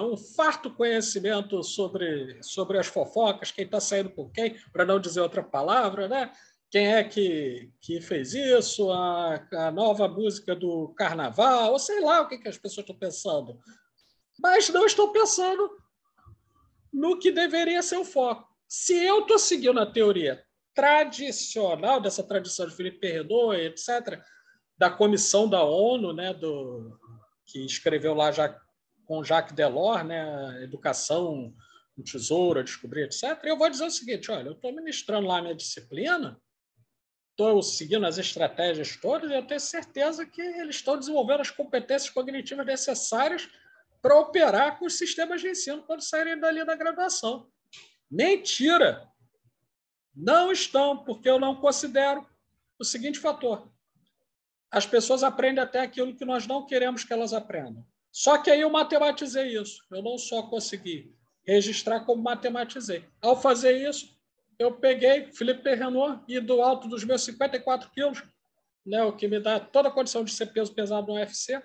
um farto conhecimento sobre as fofocas, quem está saindo com quem, para não dizer outra palavra, né? Quem é que fez isso, a nova música do carnaval, ou sei lá o que as pessoas estão pensando. Mas não estão pensando no que deveria ser o foco. Se eu estou seguindo a teoria tradicional, dessa tradição de Felipe Perredor, etc., da comissão da ONU, né, que escreveu lá já com Jacques Delors, né, Educação, um tesouro a descobrir, etc., eu vou dizer o seguinte, olha, eu estou ministrando lá a minha disciplina, estou seguindo as estratégias todas e eu tenho certeza que eles estão desenvolvendo as competências cognitivas necessárias para operar com os sistemas de ensino quando saírem dali da graduação. Mentira! Não estão, porque eu não considero o seguinte fator. As pessoas aprendem até aquilo que nós não queremos que elas aprendam. Só que aí eu matematizei isso. Eu não só consegui registrar, como matematizei. Ao fazer isso, eu peguei Felipe Perrenot e do alto dos meus 54 quilos, né, o que me dá toda a condição de ser peso pesado no UFC,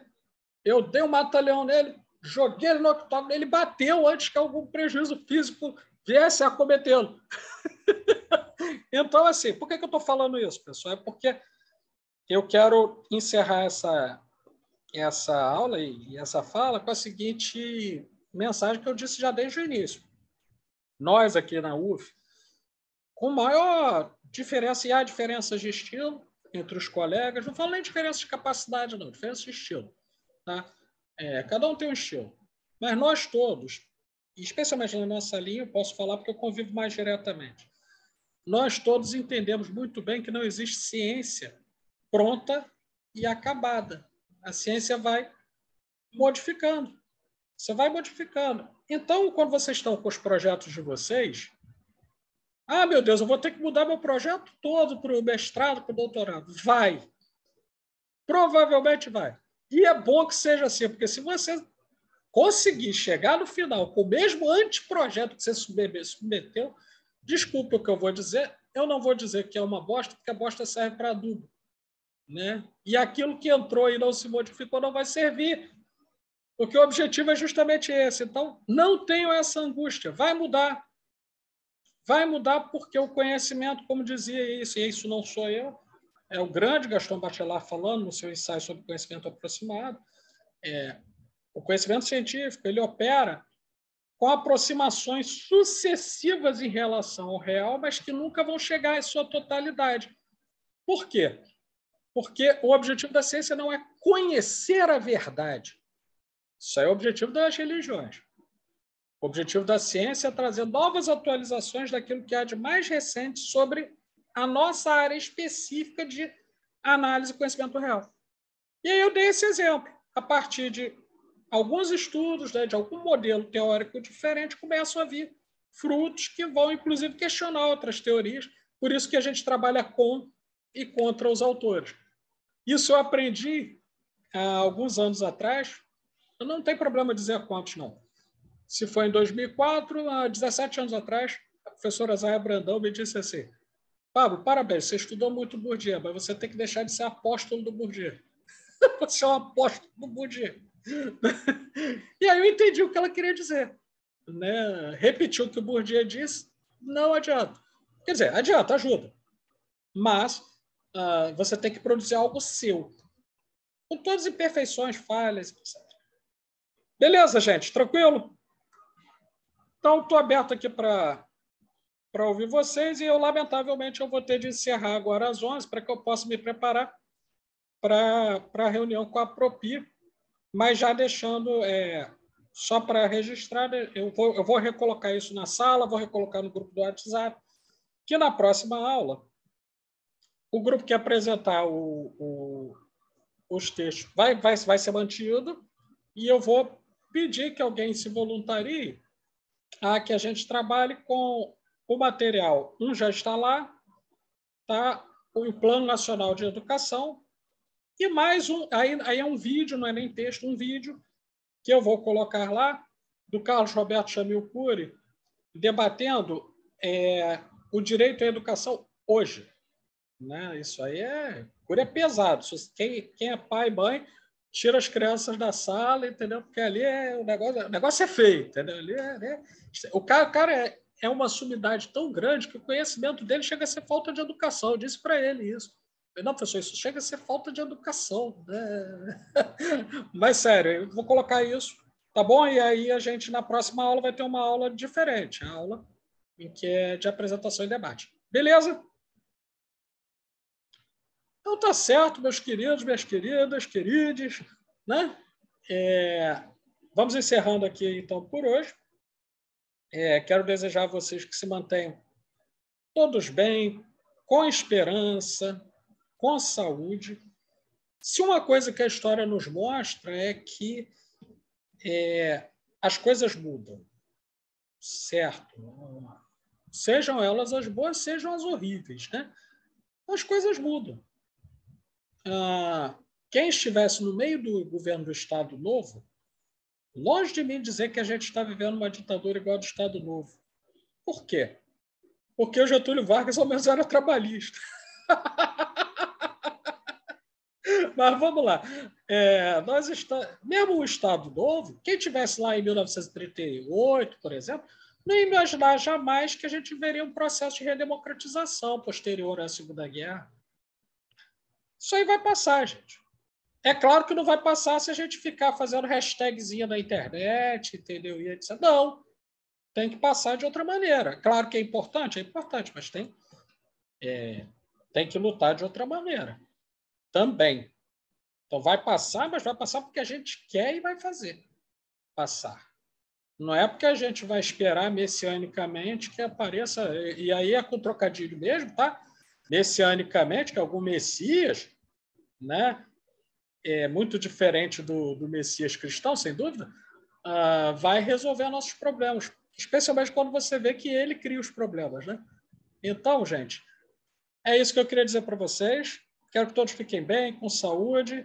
eu dei um mata-leão nele, joguei ele no octógono, ele bateu antes que algum prejuízo físico viesse a cometê-lo. Então, assim, por que eu estou falando isso, pessoal? É porque eu quero encerrar essa aula e essa fala com a seguinte mensagem que eu disse já desde o início. Nós aqui na UF, com maior diferença, e há diferenças de estilo entre os colegas, não falo nem diferença de capacidade, não, diferença de estilo. Tá? Cada um tem um estilo. Mas nós todos, especialmente na nossa linha, eu posso falar porque eu convivo mais diretamente, nós todos entendemos muito bem que não existe ciência pronta e acabada. A ciência vai modificando. Você vai modificando. Então, quando vocês estão com os projetos de vocês, meu Deus, eu vou ter que mudar meu projeto todo para o mestrado, para o doutorado. Vai. Provavelmente vai. E é bom que seja assim, porque se você conseguir chegar no final com o mesmo anteprojeto que você submeteu, desculpe o que eu vou dizer, eu não vou dizer que é uma bosta, porque a bosta serve para adubo. Né? E aquilo que entrou e não se modificou não vai servir, porque o objetivo é justamente esse. Então, não tenham essa angústia. Vai mudar. Vai mudar porque o conhecimento, como dizia isso, e isso não sou eu, é o grande Gaston Bachelard falando no seu ensaio sobre conhecimento aproximado, o conhecimento científico ele opera com aproximações sucessivas em relação ao real, mas que nunca vão chegar à sua totalidade. Por quê? Porque o objetivo da ciência não é conhecer a verdade. Isso é o objetivo das religiões. O objetivo da ciência é trazer novas atualizações daquilo que há de mais recente sobre a nossa área específica de análise e conhecimento real. E aí eu dei esse exemplo. A partir de alguns estudos, né, de algum modelo teórico diferente, começam a vir frutos que vão, inclusive, questionar outras teorias. Por isso que a gente trabalha com e contra os autores. Isso eu aprendi há alguns anos atrás. Eu não tenho problema dizer quantos, não. Se foi em 2004, há 17 anos atrás, a professora Zaya Brandão me disse assim: Pablo, parabéns, você estudou muito Bourdieu, mas você tem que deixar de ser apóstolo do Bourdieu. Você é um apóstolo do Bourdieu. E aí eu entendi o que ela queria dizer. Né? Repetir o que o Bourdieu disse, não adianta. Quer dizer, adianta, ajuda. Mas você tem que produzir algo seu. Com todas as imperfeições, falhas, etc. Beleza, gente? Tranquilo? Então, estou aberto aqui para ouvir vocês e eu, lamentavelmente, eu vou ter de encerrar agora às 11 para que eu possa me preparar para a reunião com a Propi, mas já deixando, só para registrar, eu vou recolocar isso na sala, vou recolocar no grupo do WhatsApp, que na próxima aula, o grupo que apresentar os textos vai ser mantido e eu vou pedir que alguém se voluntarie a que a gente trabalhe com o material. Já está lá, tá? O Plano Nacional de Educação, e mais aí é um vídeo, não é nem texto, um vídeo que eu vou colocar lá, do Carlos Roberto Chamil Cury, debatendo o direito à educação hoje. Né? Isso aí é pesado. Quem é pai e mãe tira as crianças da sala, entendeu? Porque ali o negócio é feio, entendeu? Ali o cara é uma sumidade tão grande que o conhecimento dele chega a ser falta de educação. Eu disse para ele isso. Não, professor, isso chega a ser falta de educação. Né? Mas, sério, eu vou colocar isso, tá bom? E aí a gente, na próxima aula, vai ter uma aula diferente, a aula em que é de apresentação e debate. Beleza? Então, tá certo, meus queridos, minhas queridas, queridos, né? Vamos encerrando aqui, então, por hoje. Quero desejar a vocês que se mantenham todos bem, com esperança, com saúde. Se uma coisa que a história nos mostra é que as coisas mudam, certo? Sejam elas as boas, sejam as horríveis, né? As coisas mudam. Quem estivesse no meio do governo do Estado Novo, longe de mim dizer que a gente está vivendo uma ditadura igual a do Estado Novo. Por quê? Porque o Getúlio Vargas, ao menos, era trabalhista. Mas vamos lá. Mesmo o Estado Novo, quem estivesse lá em 1938, por exemplo, não ia imaginar jamais que a gente veria um processo de redemocratização posterior à Segunda Guerra. Isso aí vai passar, gente. É claro que não vai passar se a gente ficar fazendo hashtagzinha na internet, entendeu? E etc. Não. Tem que passar de outra maneira. Claro que é importante, mas tem que lutar de outra maneira também. Então, vai passar, mas vai passar porque a gente quer e vai fazer passar. Não é porque a gente vai esperar messianicamente que apareça, e aí é com trocadilho mesmo, tá? Messianicamente, que algum Messias, né? É muito diferente do Messias cristão, sem dúvida, vai resolver nossos problemas, especialmente quando você vê que ele cria os problemas, né? Então, gente, é isso que eu queria dizer para vocês. Quero que todos fiquem bem, com saúde,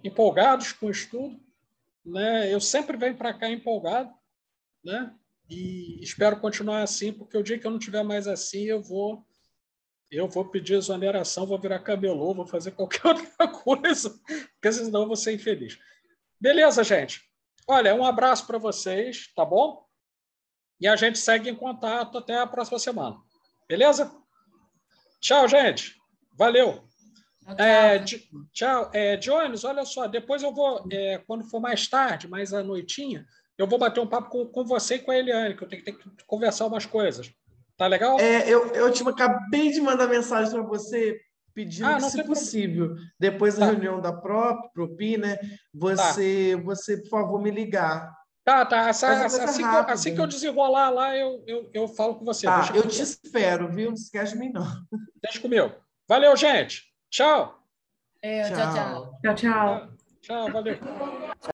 empolgados com o estudo, né? Eu sempre venho para cá empolgado, né? E espero continuar assim, porque o dia que eu não estiver mais assim, eu vou pedir exoneração, vou virar camelô, vou fazer qualquer outra coisa, porque senão eu vou ser infeliz. Beleza, gente? Olha, um abraço para vocês, tá bom? E a gente segue em contato até a próxima semana. Beleza? Tchau, gente. Valeu. Tchau. Jones, olha só, depois eu vou, quando for mais tarde, mais à noitinha, eu vou bater um papo com você e com a Eliane, que eu tenho que conversar umas coisas. Tá legal? Eu acabei de mandar mensagem para você pedindo que, se possível, depois da reunião da Propi, né, você, por favor, me ligar. Tá. Assim que eu desenrolar lá, eu falo com você. Tá, eu te espero, viu? Não esquece de mim, não. Deixa comigo. Valeu, gente. Tchau. Tchau. Tchau, valeu.